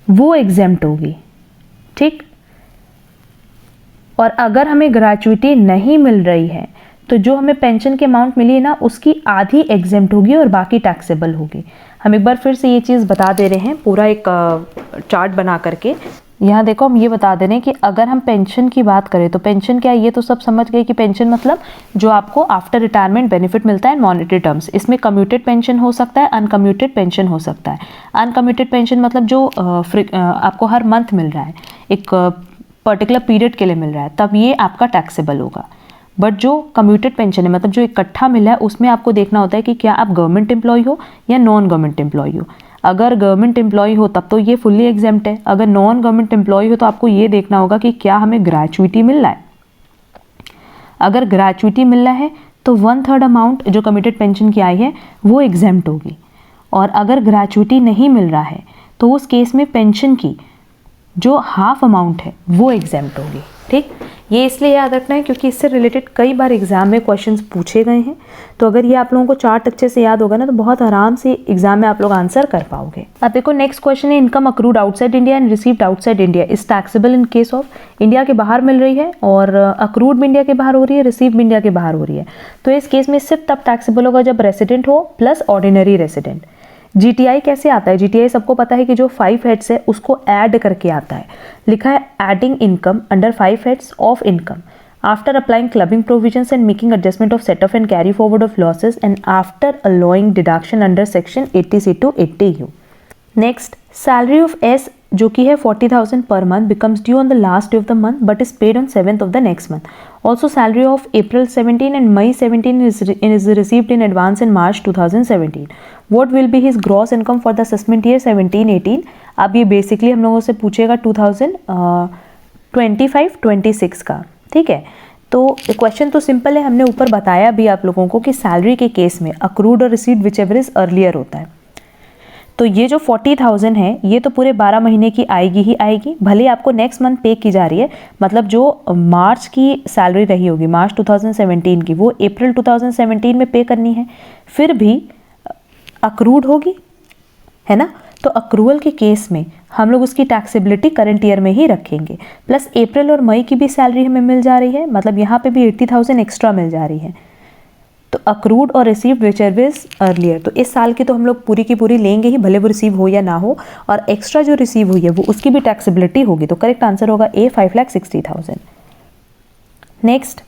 Speaker 1: वो एग्जेम्प्ट होगी, ठीक। और अगर हमें ग्रेचुइटी नहीं मिल रही है तो जो हमें पेंशन के अमाउंट मिली है ना, उसकी आधी एग्जेम्प्ट होगी और बाकी टैक्सेबल होगी। हम एक बार फिर से ये चीज़ बता दे रहे हैं, पूरा एक चार्ट बना करके। यहाँ देखो, हम ये बता दे रहे हैं कि अगर हम पेंशन की बात करें तो पेंशन क्या है, ये तो सब समझ गए कि पेंशन मतलब जो आपको आफ्टर रिटायरमेंट बेनिफिट मिलता है मॉनेटरी टर्म्स। इसमें कम्यूटेड पेंशन हो सकता है, अनकम्यूटेड पेंशन हो सकता है। अनकम्यूटेड पेंशन मतलब जो आपको हर मंथ मिल रहा है, एक पर्टिकुलर पीरियड के लिए मिल रहा है, तब ये आपका टैक्सेबल होगा। बट जो कम्यूटेड पेंशन है, मतलब जो इकट्ठा मिला है, उसमें आपको देखना होता है कि क्या आप गवर्नमेंट एम्प्लॉय हो या नॉन गवर्नमेंट एम्प्लॉय हो। अगर गवर्नमेंट एम्प्लॉय हो तब तो ये फुल्ली एग्जेम्प्ट है। अगर नॉन गवर्नमेंट एम्प्लॉय हो तो आपको ये देखना होगा कि क्या हमें ग्रेचुइटी मिल रहा है। अगर ग्रेचुइटी मिल रहा है तो 1/3 अमाउंट जो कम्यूटेड पेंशन की आई है वो एग्जेम्प्ट होगी। और अगर ग्रेचुइटी नहीं मिल रहा है तो उस केस में पेंशन की जो हाफ अमाउंट है वो एग्जेम्प्ट होगी, ठीक। ये इसलिए याद रखना है क्योंकि इससे रिलेटेड कई बार एग्जाम में क्वेश्चंस पूछे गए हैं। तो अगर ये आप लोगों को चार्ट अच्छे से याद होगा ना, तो बहुत आराम से एग्जाम में आप लोग आंसर कर पाओगे। अब देखो, नेक्स्ट क्वेश्चन है, income accrued outside India and received outside India is taxable in case of. India के बाहर मिल रही है और अक्रूड भी इंडिया के बाहर हो रही है, रिसीव भी इंडिया के बाहर हो रही है, तो इस केस में सिर्फ तब टैक्सेबल होगा जब रेसिडेंट हो प्लस ऑर्डिनरी रेसिडेंट। जीटीआई कैसे आता है, जीटीआई सबको पता है कि जो 5 हेड्स है उसको ऐड करके आता है। लिखा है adding income under 5 heads of income after applying clubbing provisions and making adjustment of set off and carry forward of losses and after allowing deduction under section 80C to 80U। Next, salary of S जो कि है 40,000 पर month becomes due on the last day of the month but is paid on 7th of the next month. Also salary of April 17 and May 17 is received in advance in March 2017. What will be his gross income for the assessment year 17-18? अब ये बेसिकली हम लोगों से पूछेगा 2025-26 का. ठीक है, तो क्वेश्चन तो सिंपल है, हमने ऊपर बताया भी आप लोगों को कि सैलरी के केस में अक्रूड और received which ever is earlier होता है. तो ये जो 40,000 है ये तो पूरे 12 महीने की आएगी ही आएगी, भले आपको नेक्स्ट मंथ पे की जा रही है. मतलब जो मार्च की सैलरी रही होगी मार्च 2017 की वो अप्रैल 2017 में पे करनी है, फिर भी अक्रूड होगी, है ना. तो अक्रूवल के केस में हम लोग उसकी टैक्सेबिलिटी करंट ईयर में ही रखेंगे. प्लस अप्रैल और मई की भी सैलरी हमें मिल जा रही है, मतलब यहाँ पे भी 80,000 एक्स्ट्रा मिल जा रही है. तो अक्रूड और received which ever is earlier, तो इस साल की तो हम लोग पूरी की पूरी लेंगे ही, भले वो रिसीव हो या ना हो. और एक्स्ट्रा जो रिसीव हुई है वो उसकी भी टैक्सेबिलिटी होगी. तो करेक्ट आंसर होगा A 5,60,000. Next,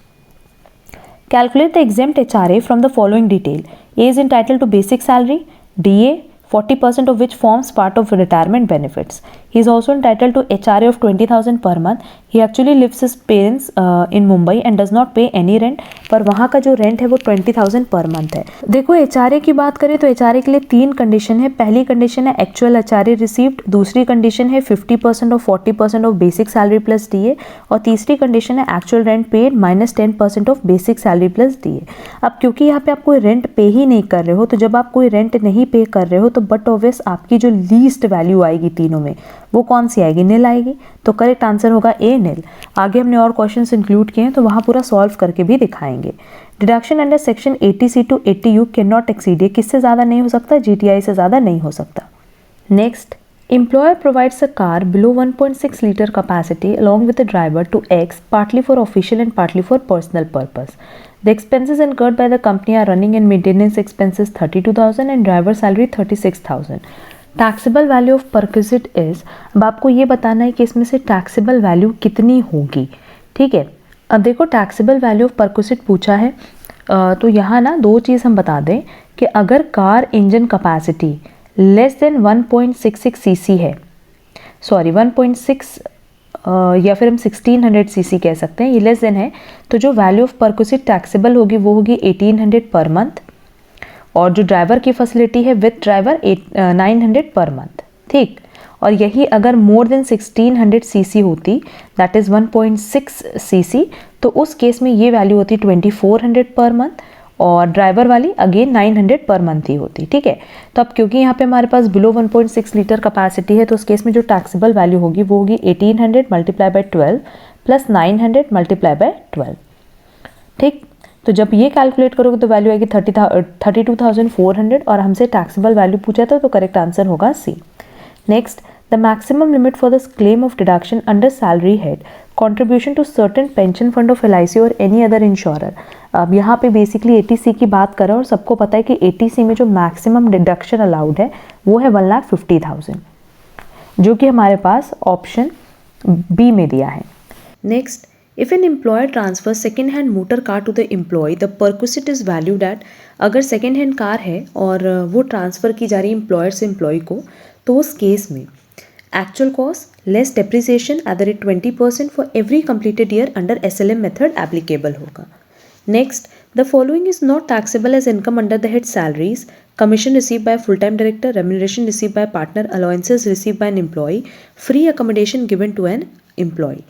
Speaker 1: calculate the exempt HRA from the following detail. A is entitled to basic salary, DA 40% of which forms part of retirement benefits. He is also entitled to HRA of 20,000 per month. He actually lives his parents in Mumbai and does not pay any rent. पर वहाँ का जो रेंट है वो 20,000 पर मंथ है. देखो HRA की बात करें तो HRA के लिए 3 कंडीशन है. पहली कंडीशन है एक्चुअल HRA रिसीव्ड, दूसरी कंडीशन है 50% और 40% of basic salary plus DA, और तीसरी कंडीशन है actual rent paid minus 10% of basic salary plus DA. अब क्योंकि यहाँ पे आप कोई रेंट पे ही नहीं कर रहे हो, तो जब आप कोई रेंट नहीं पे कर रहे हो तो बट ऑब्वियस आपकी जो लीस्ट वैल्यू आएगी तीनों में वो कौन सी आएगी, नील आएगी. तो करेक्ट आंसर होगा ए नील. आगे हमने और क्वेश्चंस इंक्लूड किए हैं तो वहाँ पूरा सॉल्व करके भी दिखाएंगे. Deduction under section 80C to 80U cannot exceed, ये किससे ज़्यादा नहीं हो सकता, GTI से ज़्यादा नहीं हो सकता. Next, employer provides a car below 1.6 liter capacity along with a driver to X partly for official and partly for personal purpose. The expenses incurred by the company are running and maintenance expenses 32,000 and driver salary 36,000. Taxable value of perquisite is, अब आपको ये बताना है कि इसमें से taxable value कितनी होगी. ठीक है, अब देखो taxable value of perquisite पूछा है, तो यहाँ ना दो चीज़ हम बता दें कि अगर car engine capacity less than 1.66 cc है, सॉरी 1.6 या फिर हम 1600 cc कह सकते हैं, ये लेस देन है, तो जो वैल्यू ऑफ परक्विजिट टैक्सेबल होगी वो होगी 1800 पर मंथ, और जो ड्राइवर की फैसिलिटी है विथ ड्राइवर 900 पर मंथ. ठीक, और यही अगर मोर देन 1600 cc होती, दैट इज़ 1.6 cc, तो उस केस में ये वैल्यू होती 2400 पर मंथ, और ड्राइवर वाली अगेन 900 पर मंथ ही होती. ठीक है, तो अब क्योंकि यहाँ पे हमारे पास बिलो 1.6 लीटर कैपेसिटी है तो उस केस में जो टैक्सेबल वैल्यू होगी वो होगी 1800 multiply by 12 plus 900 multiply by 12. ठीक, तो जब ये कैलकुलेट करोगे तो वैल्यू आएगी 32,400, और हमसे टैक्सेबल वैल्यू पूछा था तो करेक्ट आंसर होगा C. Next, the maximum limit for the claim of deduction under salary head contribution to certain pension fund of LIC or any other insurer. अब यहाँ पे बेसिकली 80C की बात कर रहे हैं, और सबको पता है कि 80C में जो मैक्सिमम डिडक्शन अलाउड है वो है 1,50,000, जो कि हमारे पास ऑप्शन बी में दिया है. Next, if an employer transfer second hand motor car to the employee the perquisite is valued at, अगर सेकेंड हैंड कार है और वो ट्रांसफ़र की जा रही है एम्प्लॉयर से एम्प्लॉय को, तो उस केस में actual cost less depreciation at the rate 20% for every completed year under SLM method applicable होगा. Next, the following is not taxable as income under the head salaries: commission received by a full-time director, remuneration received by a partner, allowances received by an employee, free accommodation given to an employee.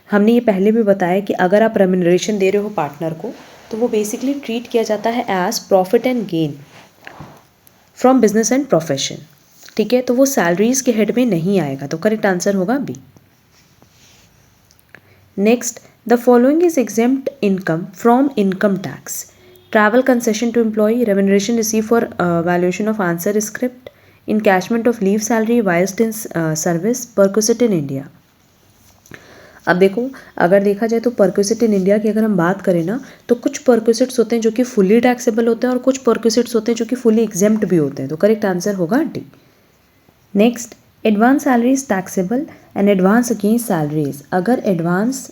Speaker 1: हमने ये पहले भी बताया कि अगर आप रेम्यूनरेशन दे रहे हो पार्टनर को तो वो बेसिकली ट्रीट किया जाता है as profit and gain from business and profession. ठीक है, तो वो सैलरीज के हेड में नहीं आएगा, तो करेक्ट आंसर होगा B. Next, the following is exempt income from income tax: travel concession to employee, remuneration receive for valuation of answer script, encashment of leave salary while in service, perquisite in India. अब देखो, अगर देखा जाए तो परक्विजिट इन इंडिया की अगर हम बात करें ना, तो कुछ परक्विजिट्स होते हैं जो कि फुली टैक्सेबल होते हैं और कुछ परक्विजिट्स होते हैं जो कि फुली एग्जेम्प्ट भी होते हैं, तो करेक्ट आंसर होगा D. Next, advance salary is taxable and advance against salaries. अगर एडवांस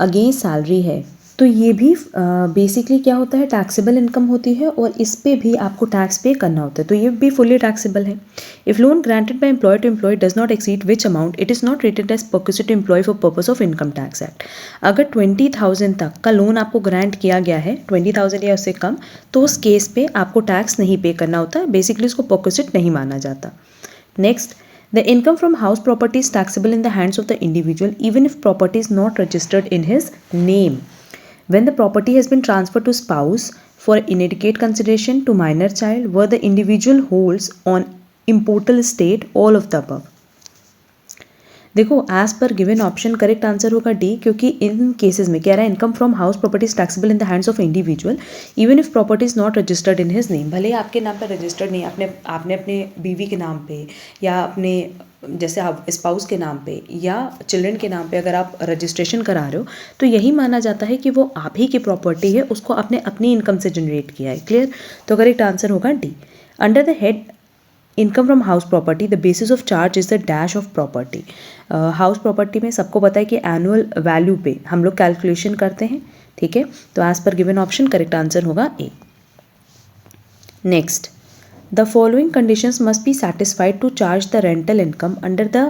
Speaker 1: अगेंस्ट सैलरी है तो ये भी बेसिकली क्या होता है, टैक्सेबल इनकम होती है और इस पे भी आपको टैक्स पे करना होता है, तो ये भी फुली टैक्सेबल है। If loan granted by employer to employee does not exceed which amount it is not rated as perquisite to employee for purpose of income tax act. अगर 20,000 तक का लोन आपको ग्रांट किया गया है, 20,000 या उससे कम, तो उस केस पे आपको टैक्स नहीं पे करना होता, बेसिकली उसको परक्विजिट नहीं माना जाता। Next, the income from house property is taxable in the hands of the individual even if property is not registered in his name. When the property has been transferred to spouse for inadequate consideration to minor child where the individual holds on impotent estate, all of the above. देखो, एज पर गिवन ऑप्शन करेक्ट आंसर होगा डी, क्योंकि इन केसेस में कह रहा है income from house property is taxable in the hands of individual even if property is not registered in his name. भले आपके नाम पर रजिस्टर्ड नहीं, आपने अपने बीवी के नाम पे या अपने जैसे आप स्पाउस के नाम पे या चिल्ड्रन के नाम पे अगर आप रजिस्ट्रेशन करा रहे हो तो यही माना जाता है कि वो आप ही की प्रॉपर्टी है, उसको आपने अपनी इनकम से जनरेट किया है। क्लियर? तो करेक्ट आंसर होगा D. Under the head income from house property the basis of charge is the dash of property. House property में सबको पता है कि एनुअल वैल्यू पे हम लोग कैलकुलेशन करते हैं, ठीक है? तो एज पर गिवन ऑप्शन करेक्ट आंसर होगा A. Next, the following conditions must be satisfied to charge the rental income under the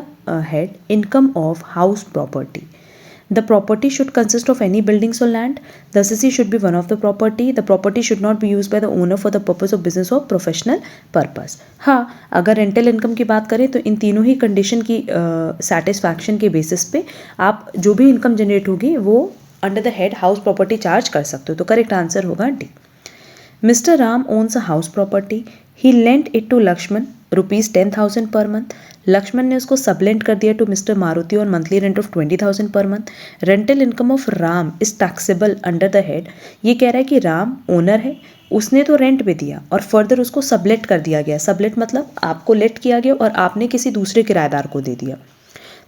Speaker 1: head income of house property. The property should consist of any buildings or land. The assessee should be one of the property. The property should not be used by the owner for the purpose of business or professional purpose. हाँ, अगर रेंटल इनकम की बात करें तो इन तीनों ही कंडीशन की सेटिस्फैक्शन के बेसिस पे आप जो भी इनकम जनरेट होगी वो under the head house property charge कर सकते हो। तो करेक्ट आंसर होगा D. Mr. Ram owns a house property. He lent it to Lakshman rupees 10,000 per month. Lakshman ने उसको सबलेंट कर दिया to mister Maruti on monthly rent of 20,000 per month. Rental income of Ram is taxable under the head. ये कह रहा है कि राम ओनर है, उसने तो रेंट पे दिया और फर्दर उसको सबलेट कर दिया गया। सबलेट मतलब आपको लेट किया गया और आपने किसी दूसरे किराएदार को दे दिया।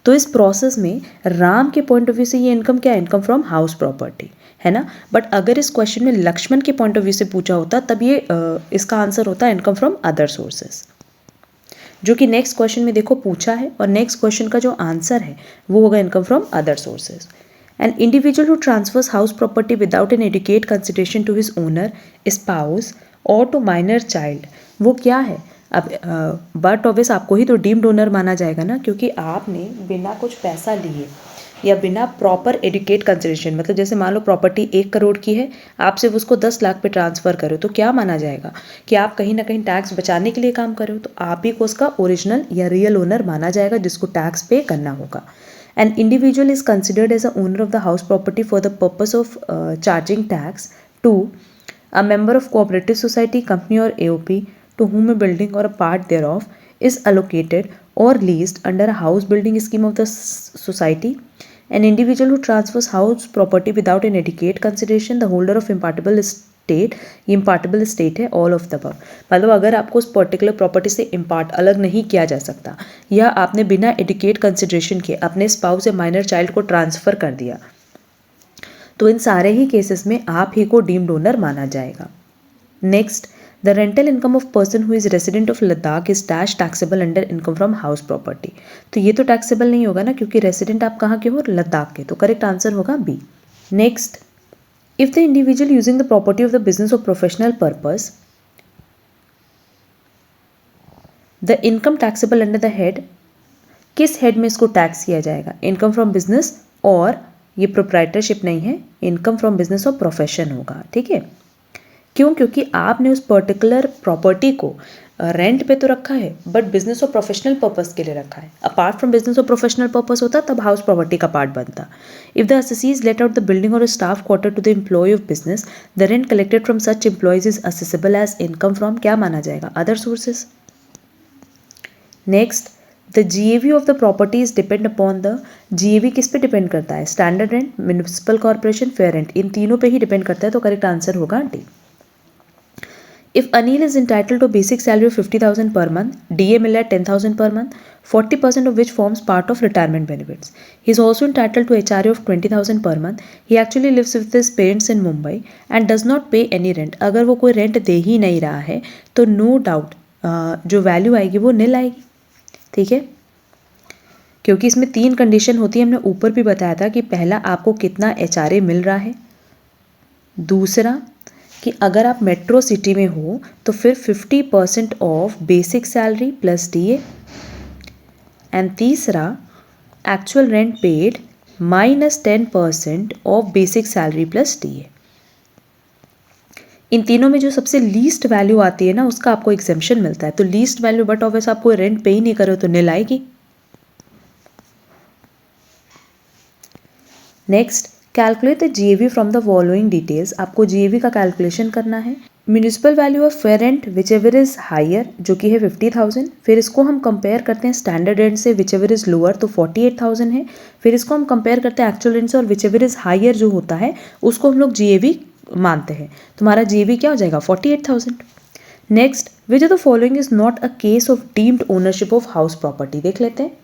Speaker 1: तो इस प्रोसेस में राम के पॉइंट ऑफ व्यू से ये इनकम क्या है? इनकम फ्रॉम हाउस प्रॉपर्टी है ना। बट अगर इस क्वेश्चन में लक्ष्मण के पॉइंट ऑफ व्यू से पूछा होता तब ये इसका आंसर होता इनकम फ्रॉम अदर सोर्सेज, जो कि नेक्स्ट क्वेश्चन में देखो पूछा है और नेक्स्ट क्वेश्चन का जो आंसर है वो होगा income from other sources. An individual who transfers house property without an adequate consideration to his owner, spouse और टू माइनर चाइल्ड, वो क्या है? अब बट ऑब्वियस आपको ही तो डीम्ड ओनर माना जाएगा ना, क्योंकि आपने बिना कुछ पैसा लिए या बिना प्रॉपर एडुकेट कंसिडरेशन, मतलब जैसे मान लो प्रॉपर्टी 1 करोड़ की है, आप सिर्फ उसको 10 लाख पे ट्रांसफ़र करो तो क्या माना जाएगा कि आप कहीं ना कहीं टैक्स बचाने के लिए काम कर रहे हो, तो आप ही को उसका ओरिजिनल या रियल ओनर माना जाएगा जिसको टैक्स पे करना होगा। An individual is considered as a owner of the house property for the purpose of charging tax to a member of cooperative society, company और AOP to whom a building or a part thereof is allocated or leased under a house building scheme of the society. An individual who transfers house property without an adequate consideration, the holder of impartible estate, ये impartible estate है all of the above। मतलब अगर आपको उस पर्टिकुलर प्रॉपर्टी से इम्पार्ट अलग नहीं किया जा सकता या आपने बिना एडुकेट कंसिडरेशन के अपने स्पाउस या माइनर चाइल्ड को ट्रांसफ़र कर दिया, तो इन सारे ही केसेस में आप ही को डीम्ड ओनर माना जाएगा। Next, the rental income of person who is resident of Ladakh is dash taxable under income from house property। तो ये तो टैक्सेबल नहीं होगा ना, क्योंकि रेसिडेंट आप कहाँ के हो? लद्दाख के। तो करेक्ट आंसर होगा B. Next, if the individual using the property of the business और professional purpose, the income taxable under the head, किस हेड में इसको टैक्स किया जाएगा? इनकम फ्रॉम बिजनेस, और ये प्रोप्राइटरशिप नहीं है, इनकम फ्रॉम बिजनेस और प्रोफेशन होगा, ठीक है? क्यों? क्योंकि आपने उस पर्टिकुलर प्रॉपर्टी को रेंट पे तो रखा है बट बिजनेस और प्रोफेशनल पर्पस के लिए रखा है। अपार्ट फ्रॉम बिजनेस और प्रोफेशनल पर्पस होता तब हाउस प्रॉपर्टी का पार्ट बनता। If the assessees let out the building or a staff quarter to the employee of business, the rent collected from such employees is assessable as income from, क्या माना जाएगा? Other sources. Next, the GAV of the property is depend upon the, GAV किस पे डिपेंड करता है? Standard rent, municipal corporation, fair rent, इन तीनों पे ही डिपेंड करता है। तो करेक्ट आंसर होगा D. If Anil is entitled to a basic salary of 50,000 per month, DA मिल रहा है 10,000 per month, 40% of which forms part of retirement benefits. He is also entitled to HRA of 20,000 per month. He actually lives with his parents in Mumbai and does not pay any rent. अगर वो कोई रेंट दे ही नहीं रहा है तो नो डाउट जो वैल्यू आएगी वो नील आएगी, ठीक है? क्योंकि इसमें 3 कंडीशन होती है, हमने ऊपर भी बताया था कि पहला आपको कितना HRA मिल रहा है, दूसरा कि अगर आप मेट्रो सिटी में हो तो फिर 50% of basic salary plus DA। And तीसरा actual rent paid -10% of basic salary plus DA। इन तीनों में जो सबसे लीस्ट वैल्यू आती है ना उसका आपको एग्जेम्पशन मिलता है। तो लीस्ट वैल्यू बट ऑब्वियस आपको रेंट पे ही नहीं करो तो निल आएगी। Next, calculate the GAV from the following details. आपको GAV का कैलकुलेशन करना है। Municipal value of fair rent whichever is higher जो कि है 50,000। फिर इसको हम कंपेयर करते हैं स्टैंडर्ड रेंट से विच एवर इज लोअर तो 48,000 है। फिर इसको हम कंपेयर करते हैं एक्चुअल रेंट से और विच एवर इज हायर जो होता है उसको हम लोग GAV मानते हैं। तुम्हारा GAV क्या हो जाएगा 48,000। Next, which of the following is not a case of deemed ownership of house property. देख लेते हैं।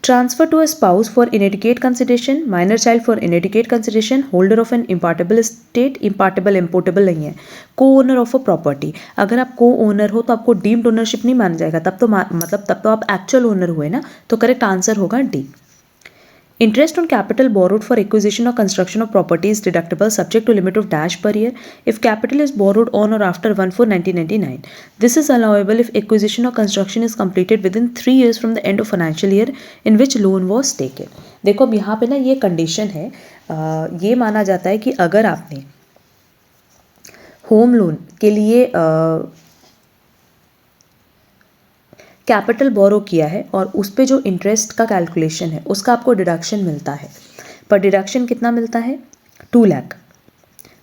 Speaker 1: Transfer to a spouse for inadequate consideration, minor child for inadequate consideration, holder of an impartable estate, impartable importable नहीं है, co-owner of a property। अगर आप co-owner हो तो आपको डीम्ड ओनरशिप नहीं माना जाएगा, तब तो मतलब तब तो आप एक्चुअल ओनर हुए ना, तो करेक्ट आंसर होगा D। Interest on capital borrowed for acquisition or construction of property is deductible subject to limit of dash per year if capital is borrowed on or after 1/4/1999. This is allowable if acquisition or construction is completed within 3 years from the end of financial year in which loan was taken. देखो अब यहाँ पे ना ये कंडीशन है, ये माना जाता है कि अगर आपने होम लोन के लिए कैपिटल बोरो किया है और उस पे जो इंटरेस्ट का कैलकुलेशन है उसका आपको डिडक्शन मिलता है, पर डिडक्शन कितना मिलता है 2 लाख,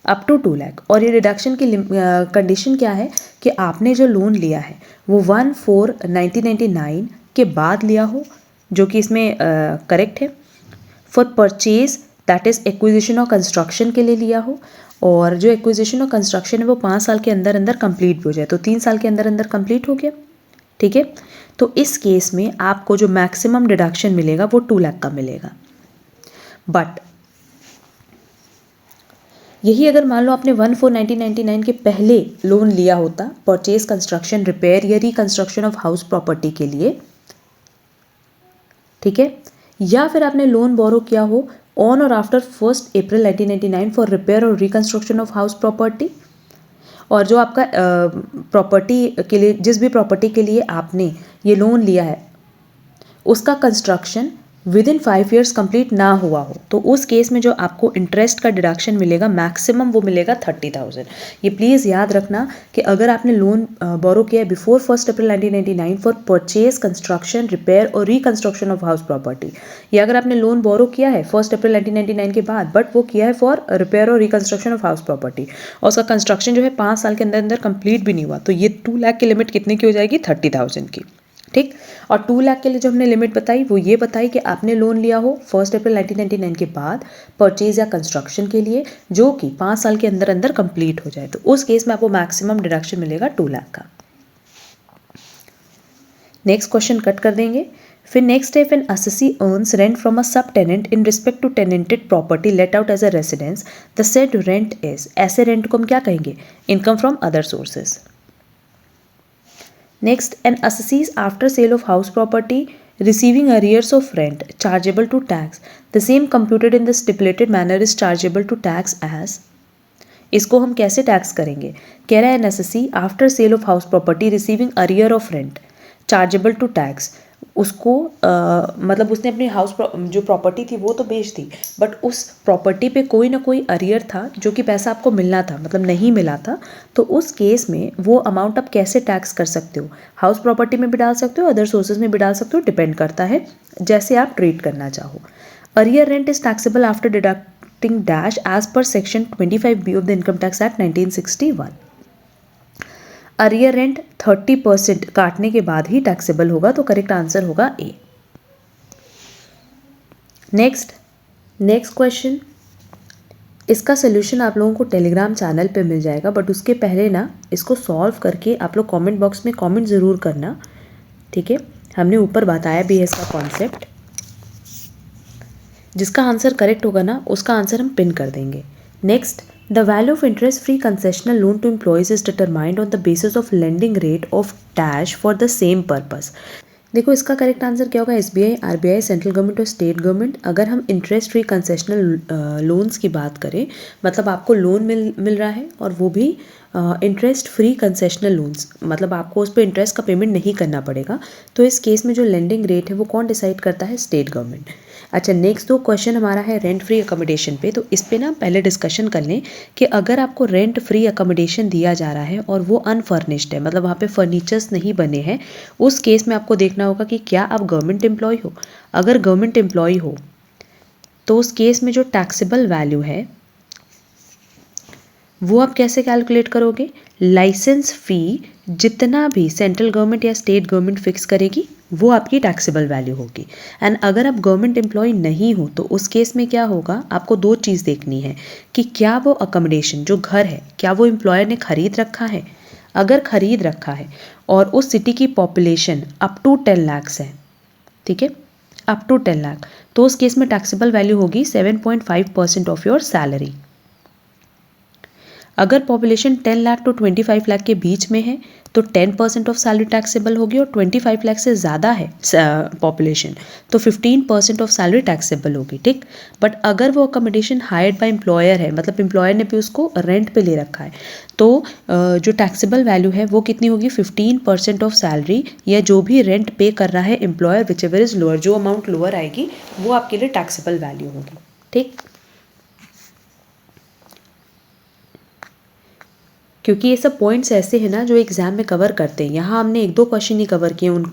Speaker 1: अप टू 2 लाख। और ये डिडक्शन की कंडीशन क्या है कि आपने जो लोन लिया है वो 1/4/1999 के बाद लिया हो, जो कि इसमें करेक्ट है। For purchase that is acquisition और कंस्ट्रक्शन के लिए लिया हो, और जो एक्विजिशन और कंस्ट्रक्शन है वो 5 साल के अंदर अंदर कंप्लीट भी हो जाए, तो 3 साल के अंदर अंदर कंप्लीट हो गया। ठीक है, तो इस केस में आपको जो मैक्सिमम डिडक्शन मिलेगा वो 2 लाख का मिलेगा। बट यही अगर मान लो आपने 1/4/1999 के पहले लोन लिया होता परचेज कंस्ट्रक्शन रिपेयर या रिकंस्ट्रक्शन ऑफ हाउस प्रॉपर्टी के लिए, ठीक है, या फिर आपने लोन बोरो किया हो ऑन और आफ्टर 1 अप्रैल 1999 फॉर रिपेयर और रिकंस्ट्रक्शन ऑफ हाउस प्रॉपर्टी, और जो आपका प्रॉपर्टी के लिए जिस भी प्रॉपर्टी के लिए आपने ये लोन लिया है उसका construction with in 5 years complete ना हुआ हो, तो उस केस में जो आपको इंटरेस्ट का डिडक्शन मिलेगा मैक्सिमम वो मिलेगा 30,000। ये प्लीज़ याद रखना कि अगर आपने लोन बोरो किया है before 1 April 1999 for purchase construction repair और रिकंस्ट्रक्शन ऑफ हाउस प्रॉपर्टी, या अगर आपने लोन बोरो किया है 1 अप्रैल 1999 के बाद बट वो किया है फॉर रिपेयर और रिकंस्ट्रक्शन ऑफ हाउस प्रॉपर्टी और उसका कंस्ट्रक्शन जो है 5 साल के अंदर अंदर कंप्लीट भी नहीं हुआ, तो ये 2 लाख की लिमिट कितने की हो जाएगी 30,000 की। ठीक, और 2 लाख के लिए जो हमने लिमिट बताई वो ये बताई कि आपने लोन लिया हो 1 अप्रैल 1999 के बाद परचेज या कंस्ट्रक्शन के लिए जो कि 5 साल के अंदर अंदर कंप्लीट हो जाए, तो उस केस में आपको मैक्सिमम डिडक्शन मिलेगा 2 लाख का। नेक्स्ट क्वेश्चन कट कर देंगे। फिर नेक्स्ट है, if an assessee earns rent from a subtenant in respect to tenanted property let out as a residence, the said rent is, ऐसे रेंट को हम क्या कहेंगे, income from other sources. Next, an assessee after sale of house property receiving arrears of rent chargeable to tax, the same computed in the stipulated manner is chargeable to tax as। इसको हम कैसे टैक्स करेंगे, कह रहा है an assessee after sale of house property receiving arrear of rent chargeable to tax, उसको मतलब उसने अपनी हाउस जो प्रॉपर्टी थी वो तो बेच दी बट उस प्रॉपर्टी पे कोई ना कोई अरियर था जो कि पैसा आपको मिलना था मतलब नहीं मिला था, तो उस केस में वो अमाउंट आप कैसे टैक्स कर सकते हो, हाउस प्रॉपर्टी में भी डाल सकते हो अदर सोर्सेज में भी डाल सकते हो, डिपेंड करता है जैसे आप ट्रीट करना चाहो। Arrear rent is taxable after deducting dash as per section 25B of the income tax act 1961। Arrear rent 30% काटने के बाद ही टैक्सेबल होगा, तो करेक्ट आंसर होगा ए। नेक्स्ट क्वेश्चन, इसका सोल्यूशन आप लोगों को टेलीग्राम चैनल पे मिल जाएगा, बट उसके पहले ना इसको सॉल्व करके आप लोग कमेंट बॉक्स में कमेंट ज़रूर करना, ठीक है। हमने ऊपर बताया भी है इसका कॉन्सेप्ट, जिसका आंसर करेक्ट होगा ना उसका आंसर हम पिन कर देंगे। Next, the value of interest-free concessional loan to employees is determined on the basis of lending rate of dash for the same purpose। देखो इसका करेक्ट आंसर क्या होगा, एसबीआई, आरबीआई, सेंट्रल गवर्नमेंट और स्टेट गवर्नमेंट। अगर हम इंटरेस्ट फ्री कंसेशनल लोन्स की बात करें, मतलब आपको लोन मिल रहा है और वो भी इंटरेस्ट फ्री कंसेशनल लोन्स, मतलब आपको उस पर इंटरेस्ट का पेमेंट नहीं करना पड़ेगा, तो इस केस में जो लेंडिंग रेट है वो कौन डिसाइड करता है, स्टेट गवर्नमेंट। अच्छा, नेक्स्ट दो क्वेश्चन हमारा है रेंट फ्री अकोमोडेशन पे। तो इस पे ना पहले डिस्कशन कर लें कि अगर आपको रेंट फ्री अकोमोडेशन दिया जा रहा है और वो अनफर्निश्ड है, मतलब वहाँ पे फर्नीचर्स नहीं बने हैं, उस केस में आपको देखना होगा कि क्या आप गवर्नमेंट एम्प्लॉय हो। अगर गवर्नमेंट एम्प्लॉय हो तो उस केस में जो टैक्सेबल वैल्यू है वो आप कैसे कैलकुलेट करोगे, लाइसेंस फ़ी जितना भी सेंट्रल गवर्नमेंट या स्टेट गवर्नमेंट फिक्स करेगी वो आपकी टैक्सेबल वैल्यू होगी। एंड अगर आप गवर्नमेंट एम्प्लॉय नहीं हो तो उस केस में क्या होगा, आपको दो चीज़ देखनी है कि क्या वो अकोमोडेशन जो घर है क्या वो एम्प्लॉयर ने खरीद रखा है। अगर खरीद रखा है और उस सिटी की पॉपुलेशन अप टू 10 लाख है, ठीक है, अप टू 10 लाख, तो उस केस में टैक्सेबल वैल्यू होगी 7.5% ऑफ योर सैलरी। अगर पॉपुलेशन 10 लाख टू 25 लाख के बीच में है तो 10% ऑफ सैलरी टैक्सेबल होगी, और 25 लाख से ज़्यादा है पॉपुलेशन तो 15% ऑफ सैलरी टैक्सेबल होगी, ठीक। बट अगर वो अकोमोडेशन हायर्ड बाय एम्प्लॉयर है, मतलब एम्प्लॉयर ने भी उसको रेंट पे ले रखा है, तो जो टैक्सेबल वैल्यू है वो कितनी होगी, 15% ऑफ सैलरी, या जो भी रेंट पे कर रहा है employer, which ever is lower, जो अमाउंट लोअर आएगी वो आपके लिए टैक्सेबल वैल्यू होगी, ठीक। क्योंकि ये सब पॉइंट्स ऐसे हैं ना जो एग्जाम में कवर करते हैं। यहाँ हमने एक दो क्वेश्चन ही कवर किए उन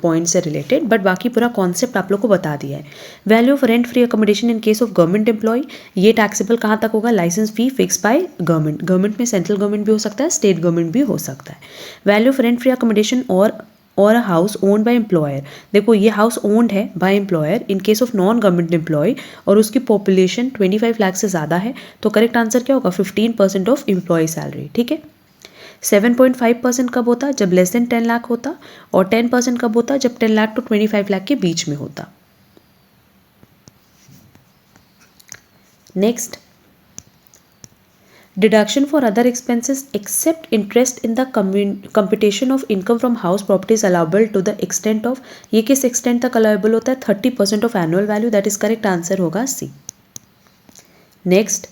Speaker 1: पॉइंट से रिलेटेड, बट बाकी पूरा कॉन्सेप्ट आप लोग को बता दिया है। Value of rent free accommodation in case of government employee, ये टैक्सेबल कहाँ तक होगा, license fee fix by government, government में सेंट्रल गवर्नमेंट भी हो सकता है, स्टेट गवर्नमेंट भी हो सकता है। Value of rent free accommodation और a house owned by employer, देखो ये हाउस ओन्ड है by employer in case of non government employee और उसकी पॉपुलेशन 25 लाख से ज़्यादा है, तो करेक्ट आंसर क्या होगा, 15% ऑफ एम्प्लॉय सैलरी, ठीक है। 7.5% कब होता, जब लेस देन 10 लाख होता, और 10% कब होता, जब 10 लाख टू 25 लाख के बीच में होता। Next, deduction for other expenses except interest in the computation of income from house properties allowable to the extent of, ये किस एक्सटेंट तक अलाउबल होता है, 30% of annual value, that is correct answer होगा C. Next,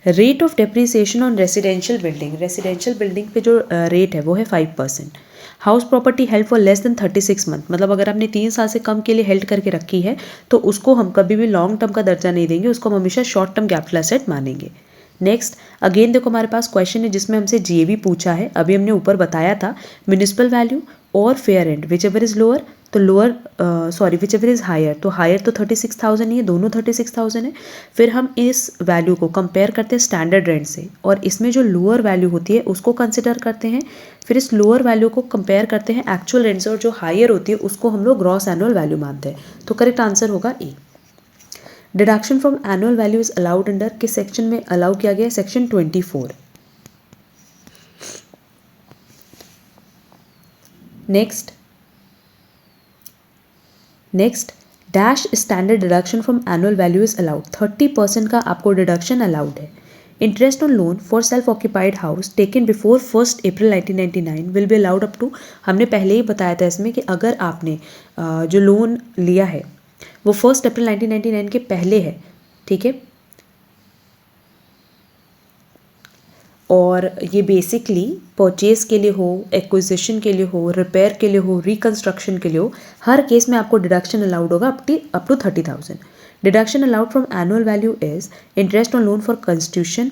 Speaker 1: rate of depreciation on residential building पे जो रेट है वो है 5%। House property held for less than 36 month, मतलब अगर आपने 3 साल से कम के लिए हेल्ड करके रखी है तो उसको हम कभी भी लॉन्ग टर्म का दर्जा नहीं देंगे, उसको हम हमेशा शॉर्ट टर्म कैपिटल एसेट मानेंगे। नेक्स्ट, अगेन देखो हमारे पास क्वेश्चन है जिसमें हमसे जीएवी पूछा है, अभी हमने ऊपर बताया था म्यूनिसिपल वैल्यू और fair rent, whichever is lower तो lower, sorry whichever is higher तो हायर, तो 36,000 ही है, दोनों 36,000 है। फिर हम इस वैल्यू को कंपेयर करते हैं स्टैंडर्ड रेंट से, और इसमें जो लोअर वैल्यू होती है उसको कंसिडर करते हैं, फिर इस लोअर वैल्यू को कंपेयर करते हैं एक्चुअल रेंट से, और जो हायर होती है उसको हम लोग ग्रॉस एनुअल वैल्यू मानते हैं, तो करेक्ट आंसर होगा A. Deduction from annual value is allowed under, किस सेक्शन में अलाउ किया गया है, section 24। Next, dash standard deduction from annual value is allowed, 30% का आपको डिडक्शन अलाउड है। Interest on loan for self occupied house taken before 1 April 1999 will be allowed up to, हमने पहले ही बताया था इसमें कि अगर आपने जो लोन लिया है वो 1 अप्रैल 1999 के पहले है, ठीक है, और ये बेसिकली परचेज के लिए हो, एक्विजिशन के लिए हो, रिपेयर के लिए हो, रिकंस्ट्रक्शन के लिए हो, हर केस में आपको डिडक्शन अलाउड होगा up to 30,000। Deduction allowed from annual value is interest on loan for constitution,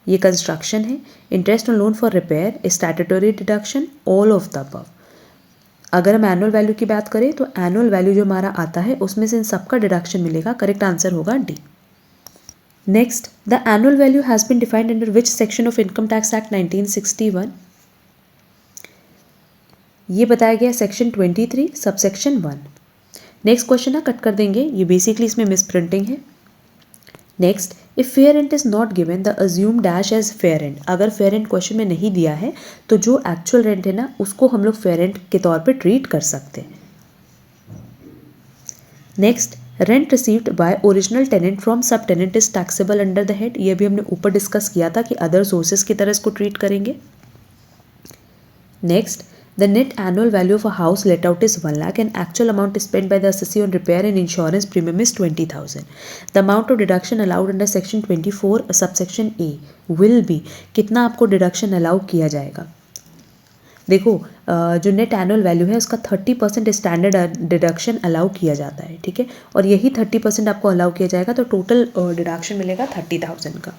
Speaker 1: ये कंस्ट्रक्शन है, interest on loan for repair, statutory deduction, all of the above. अगर हम एनुअल वैल्यू की बात करें तो एनुअल वैल्यू जो हमारा आता है उसमें से इन सबका डिडक्शन मिलेगा, करेक्ट आंसर होगा D. Next, the annual value has been defined under which section of income tax act 1961, ये बताया गया सेक्शन 23 सबसेक्शन 1। नेक्स्ट क्वेश्चन है, कट कर देंगे, ये बेसिकली इसमें मिस प्रिंटिंग है। Next, if fair rent is not given the assume dash as fair rent, अगर फेयर रेंट क्वेश्चन में नहीं दिया है तो जो एक्चुअल रेंट है ना उसको हम लोग फेयर रेंट के तौर पे ट्रीट कर सकते हैं। Next, rent received by original tenant from sub tenant is taxable under the head, ये भी हमने ऊपर डिस्कस किया था कि अदर सोर्सेज की तरह इसको ट्रीट करेंगे। Next, The net annual value of a house let out is 1 lakh and actual amount spent by the assessee on repair and insurance premium is 20,000. The amount of deduction allowed under section 24 subsection A will be, कितना आपको डिडक्शन अलाउ किया जाएगा? देखो जो नेट एनुअल वैल्यू है उसका 30% स्टैंडर्ड डिडक्शन अलाउ किया जाता है, ठीक है, और यही 30% आपको अलाउ किया जाएगा, तो टोटल डिडक्शन मिलेगा 30,000 का.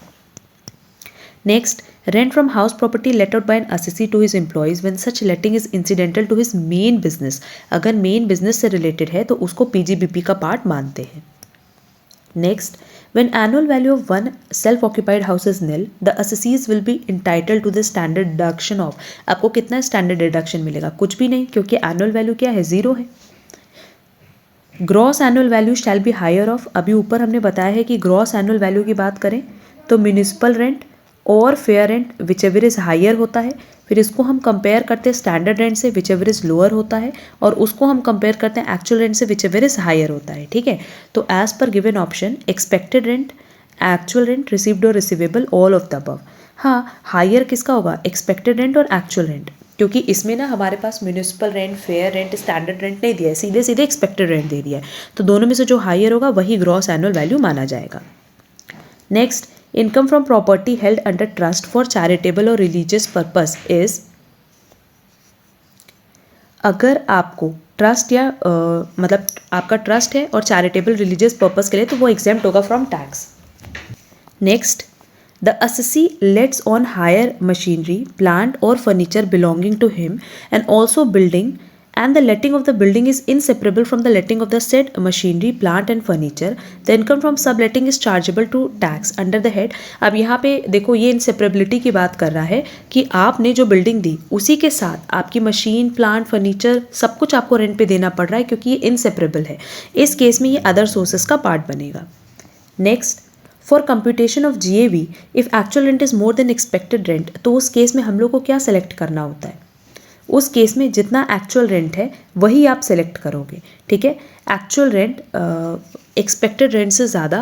Speaker 1: Next, rent from house property let out by an assessee to his employees when such letting is incidental to his main business. अगर मेन बिजनेस से रिलेटेड है तो उसको पीजीबीपी का पार्ट मानते हैं. Next, when annual value of one self-occupied house is nil, the assessees will be entitled to the standard deduction of. आपको कितना स्टैंडर्ड डिडक्शन मिलेगा? कुछ भी नहीं, क्योंकि एनुअल वैल्यू क्या है? 0 है. Gross annual value shall be higher of. अभी ऊपर हमने बताया है कि ग्रॉस एनुअल वैल्यू की बात करें तो म्यूनिसिपल रेंट और fair rent whichever is higher होता है. फिर इसको हम कंपेयर करते हैं स्टैंडर्ड रेंट से विच एवर इज लोअर होता है, और उसको हम कंपेयर करते हैं एक्चुअल रेंट से विच एवर इज हायर होता है, ठीक है. तो एज पर given option expected rent, actual rent, received और receivable, all of the above. हाँ, हायर किसका होगा? एक्सपेक्टेड रेंट और एक्चुअल रेंट, क्योंकि इसमें ना हमारे पास municipal rent, fair rent, standard rent नहीं दिया है, सीधे सीधे एक्सपेक्टेड रेंट दे दिया है. तो दोनों में से जो हायर होगा वही ग्रॉस एनुअल वैल्यू माना जाएगा. Next, income from property held under trust for charitable और रिलीजियस पर्पस इज. अगर आपको ट्रस्ट या मतलब आपका ट्रस्ट है और चैरिटेबल रिलीजियस पर्पस के लिए, तो वो एग्जेम्प्ट होगा from tax. Next, the assessee lets on hire machinery, plant or furniture belonging to him and also building, and the letting of the building is inseparable from the letting of the said machinery, plant and furniture. The income from subletting is chargeable to tax under the head. अब यहाँ पे देखो ये inseparability की बात कर रहा है कि आपने जो बिल्डिंग दी उसी के साथ आपकी मशीन, प्लांट, फर्नीचर सब कुछ आपको रेंट पे देना पड़ रहा है, क्योंकि ये inseparable है. इस केस में ये अदर सोर्सेस का पार्ट बनेगा. Next, for computation of GAV if actual rent is more than expected rent, तो उस केस में हम लोग को क्या सेलेक्ट करना होता है? उस केस में जितना एक्चुअल रेंट है वही आप सेलेक्ट करोगे, ठीक है. एक्चुअल रेंट एक्सपेक्टेड रेंट से ज़्यादा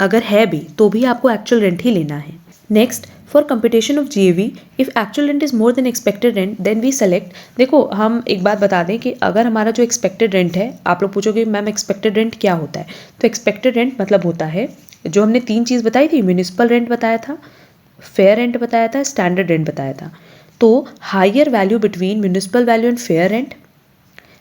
Speaker 1: अगर है भी तो भी आपको एक्चुअल रेंट ही लेना है. Next, for computation of GAV if actual rent is more than expected rent then we select. देखो हम एक बात बता दें कि अगर हमारा जो एक्सपेक्टेड रेंट है, आप लोग पूछोगे मैम एक्सपेक्टेड रेंट क्या होता है, तो एक्सपेक्टेड रेंट मतलब होता है जो हमने 3 चीज़ बताई थी, म्यूनिसिपल रेंट बताया था, फेयर रेंट बताया था, स्टैंडर्ड रेंट बताया था. तो higher value between municipal value and fair rent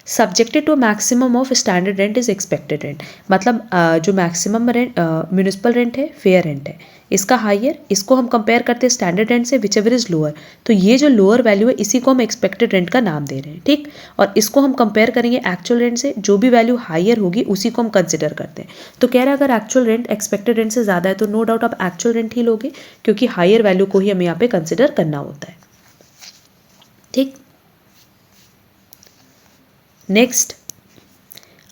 Speaker 1: subjected to maximum of standard rent is expected rent. मतलब जो मैक्सिमम रेंट म्यूनिसिपल रेंट है, फेयर रेंट है, इसका हायर, इसको हम कंपेयर करते हैं स्टैंडर्ड रेंट से विच एवर इज लोअर. तो ये जो लोअर वैल्यू है इसी को हम एक्सपेक्टेड रेंट का नाम दे रहे हैं, ठीक. और इसको हम कंपेयर करेंगे एक्चुअल रेंट से, जो भी वैल्यू हायर होगी उसी को हम कंसिडर करते हैं. तो कह रहा है अगर एक्चुअल रेंट एक्सपेक्टेड रेंट से ज़्यादा है तो नो डाउट आप एक्चुअल रेंट ही लोगे, क्योंकि हायर वैल्यू को ही हमें यहाँ पे कंसिडर करना होता है, ठीक. Next,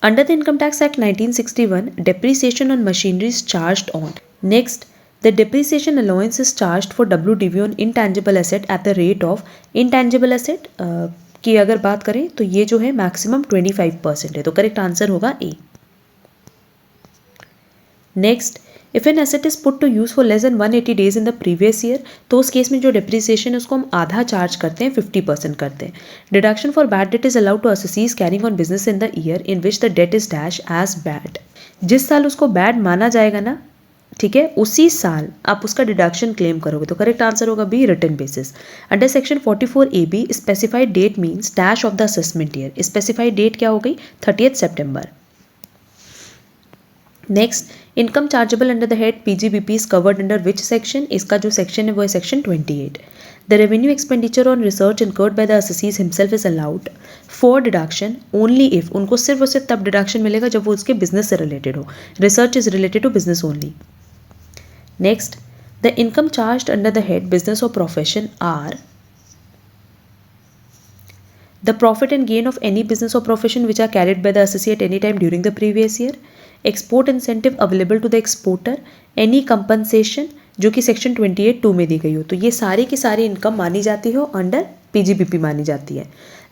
Speaker 1: under the income tax act 1961 depreciation on machinery is charged on. Next, the depreciation allowance is charged for WDV on intangible asset at the rate of intangible asset की अगर बात करें तो ये जो है मैक्सिमम 25% है, तो करेक्ट आंसर होगा A. Next, if an asset is put to use for less than 180 days in the previous year, तो उस केस में जो डिप्रिसिएशन है उसको हम आधा चार्ज करते हैं, 50% करते हैं. Deduction for bad debt is allowed to assessees carrying on business in the year in which the debt is dash as bad. जिस साल उसको बैड माना जाएगा ना, ठीक है, उसी साल आप उसका डिडक्शन क्लेम करोगे, तो करेक्ट आंसर होगा B, written basis. Under section 44AB specified date means dash of the assessment year. Specified date क्या हो गई? 30 सितंबर. Next, income chargeable under the head PGBP is covered under which section? इसका जो सेक्शन है वो है section 28. The revenue expenditure on research incurred by the assessees himself is allowed for deduction only if. उनको सिर्फ और सिर्फ तब डिडक्शन मिलेगा जब वो उसके बिजनेस से रिलेटेड हो. Research is related to business only. Next, the income charged under the head business और profession are the profit and gain of any business or profession which are carried by the assessee at any time during the previous year, export incentive available to the exporter, any compensation जो कि सेक्शन 28(2) में दी गई हो. तो ये सारी की सारी इनकम मानी जाती हो अंडर PGBP मानी जाती है.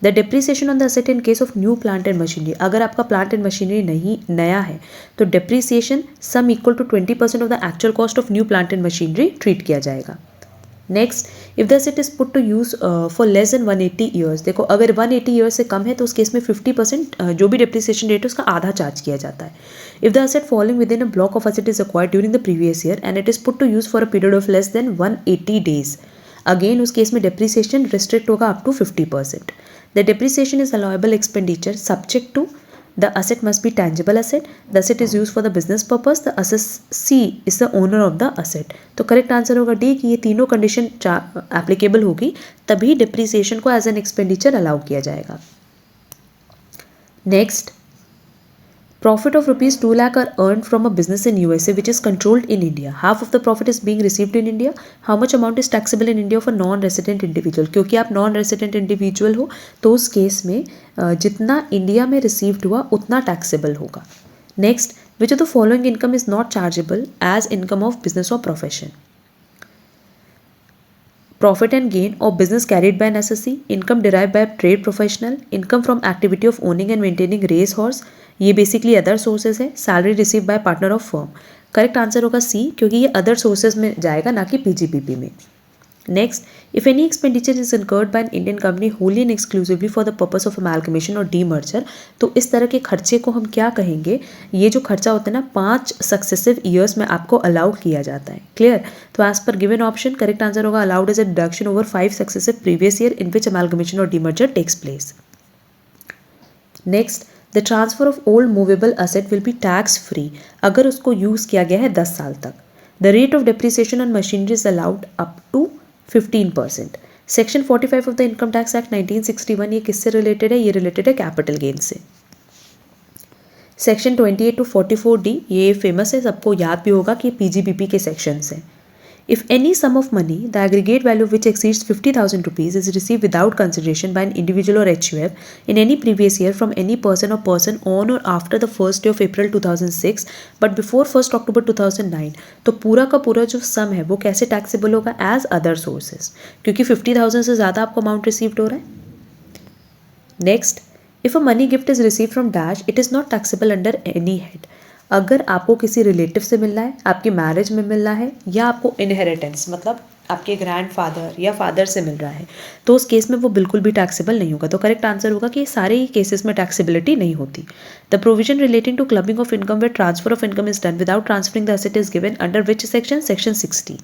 Speaker 1: The depreciation on the asset in case of new plant and machinery, अगर आपका प्लांट एंड मशीनरी नहीं नया है तो depreciation sum equal to 20% of the actual cost of new plant and machinery treat किया जाएगा. Next, if the asset is put to use for less than 180 years, देखो अगर 180 ईयर्स से कम है तो उस केस में 50% जो भी डिप्रिसिएशन रेट है उसका आधा चार्ज किया जाता है. If the asset following within a block of asset is acquired during the previous year and it is put to use for a period of less than 180 days, again उस केस में डिप्रिसिएशन रिस्ट्रिक्ट होगा up to 50%. The depreciation is allowable expenditure subject to the asset must be tangible asset, the asset is used for the business purpose, the assessee is the owner of the asset. तो करेक्ट आंसर होगा डी कि ये तीनों कंडीशन एप्लीकेबल होगी तभी डिप्रिसिएशन को एज एन एक्सपेंडिचर अलाउ किया जाएगा. Next, profit of rupees 2 lakh are earned from a business in USA which is controlled in India. Half of the profit is being received in India. How much amount is taxable in India for non-resident individual? क्योंकि आप non-resident individual हो तो उस केस में जितना इंडिया में रिसीव्ड हुआ उतना टैक्सेबल होगा. Next, which of the following income is not chargeable as income of business or profession? Profit and gain or business carried by an assessee, income derived by a trade professional, income from activity of owning and maintaining race horse, ये बेसिकली अदर सोर्सेज है, salary receive by partner of firm. Correct answer होगा सी क्योंकि ये अदर सोर्सेज में जाएगा ना कि पीजीपीपी में. Next, if any expenditure is incurred by an Indian company wholly and exclusively for the purpose of amalgamation और डीमर्जर, तो इस तरह के खर्चे को हम क्या कहेंगे? ये जो खर्चा होता है ना 5 सक्सेसिव ईयर्स में आपको अलाउ किया जाता है. क्लियर? तो एज पर गिवन ऑप्शन करेक्ट आंसर होगा allowed as a deduction over 5 successive previous year in which amalgamation और demerger takes place. Next, the transfer of old movable asset will be tax free अगर उसको यूज़ किया गया है 10 साल तक. The rate of depreciation on machinery is allowed up to 15%. Section 45 of the income tax act 1961 ये किससे रिलेटेड है? ये रिलेटेड है कैपिटल गेन से. सेक्शन 28 टू 44D ये फेमस है, सबको याद भी होगा कि पीजीबीपी के सेक्शंस हैं. If any sum of money, the aggregate value of which exceeds 50,000 rupees is received without consideration by an individual or HUF in any previous year from any person or person on or after the 1st day of April 2006 but before 1st October 2009, तो पूरा का पूरा जो सम है वो कैसे टैक्सेबल होगा? एज अदर सोर्सेज, क्योंकि 50,000 से ज़्यादा आपको अमाउंट रिसीव्ड हो रहा है. Next, if a money gift is receive from dash it is not taxable under any head. अगर आपको किसी रिलेटिव से मिलना है, आपकी मैरिज में मिलना है या आपको इनहेरिटेंस मतलब आपके ग्रैंडफादर या फादर से मिल रहा है तो उस केस में वो बिल्कुल भी टैक्सेबल नहीं होगा. तो करेक्ट आंसर होगा कि सारे ही केसेस में टैक्सेबिलिटी नहीं होती. The provision relating to clubbing of income where transfer of income is done without transferring the asset is given under which section? Section 60.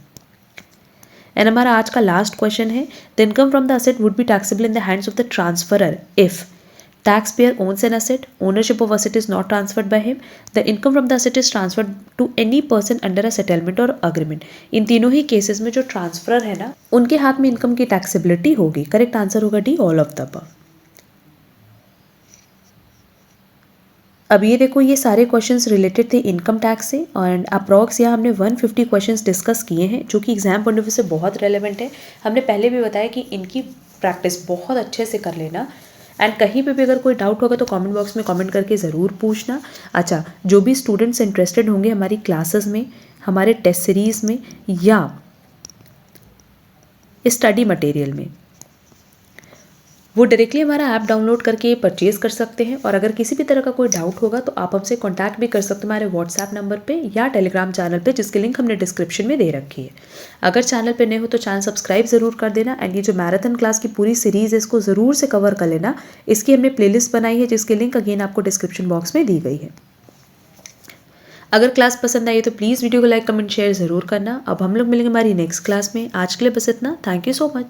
Speaker 1: And हमारा आज का लास्ट क्वेश्चन है, the income from the asset would be taxable in the hands of the transferor if taxpayer owns an asset, ownership of asset is not transferred by him, the income from the asset is transferred to any person under a settlement or agreement. इन तीनों ही केसेस में जो ट्रांसफरर है ना उनके हाथ में इनकम की टैक्सेबिलिटी होगी. करेक्ट आंसर होगा D, all of the above. अब ये देखो ये सारे क्वेश्चंस रिलेटेड थे इनकम टैक्स से और अप्रॉक्स यहाँ हमने 150 क्वेश्चंस डिस्कस किए हैं जो कि एग्जाम पॉइंट ऑफ व्यू से बहुत रेलेवेंट है. हमने पहले भी बताया कि इनकी प्रैक्टिस बहुत अच्छे से कर लेना एंड कहीं पे भी अगर कोई डाउट होगा तो कमेंट बॉक्स में कमेंट करके ज़रूर पूछना. अच्छा, जो भी स्टूडेंट्स इंटरेस्टेड होंगे हमारी क्लासेस में, हमारे टेस्ट सीरीज़ में या स्टडी मटेरियल में, वो डायरेक्टली हमारा ऐप डाउनलोड करके परचेज कर सकते हैं. और अगर किसी भी तरह का कोई डाउट होगा तो आप हमसे कांटेक्ट भी कर सकते हैं हमारे व्हाट्सएप नंबर पे या टेलीग्राम चैनल पे जिसकी लिंक हमने डिस्क्रिप्शन में दे रखी है. अगर चैनल पे नए हो तो चैनल सब्सक्राइब ज़रूर कर देना. एंड ये जो मैराथन क्लास की पूरी सीरीज़ है इसको ज़रूर से कवर कर लेना. इसकी हमने प्लेलिस्ट बनाई है जिसकी लिंक अगेन आपको डिस्क्रिप्शन बॉक्स में दी गई है. अगर क्लास पसंद आई तो प्लीज़ वीडियो को लाइक कमेंट शेयर ज़रूर करना. अब हम लोग मिलेंगे हमारी नेक्स्ट क्लास में. आज के लिए बस इतना. Thank you so much.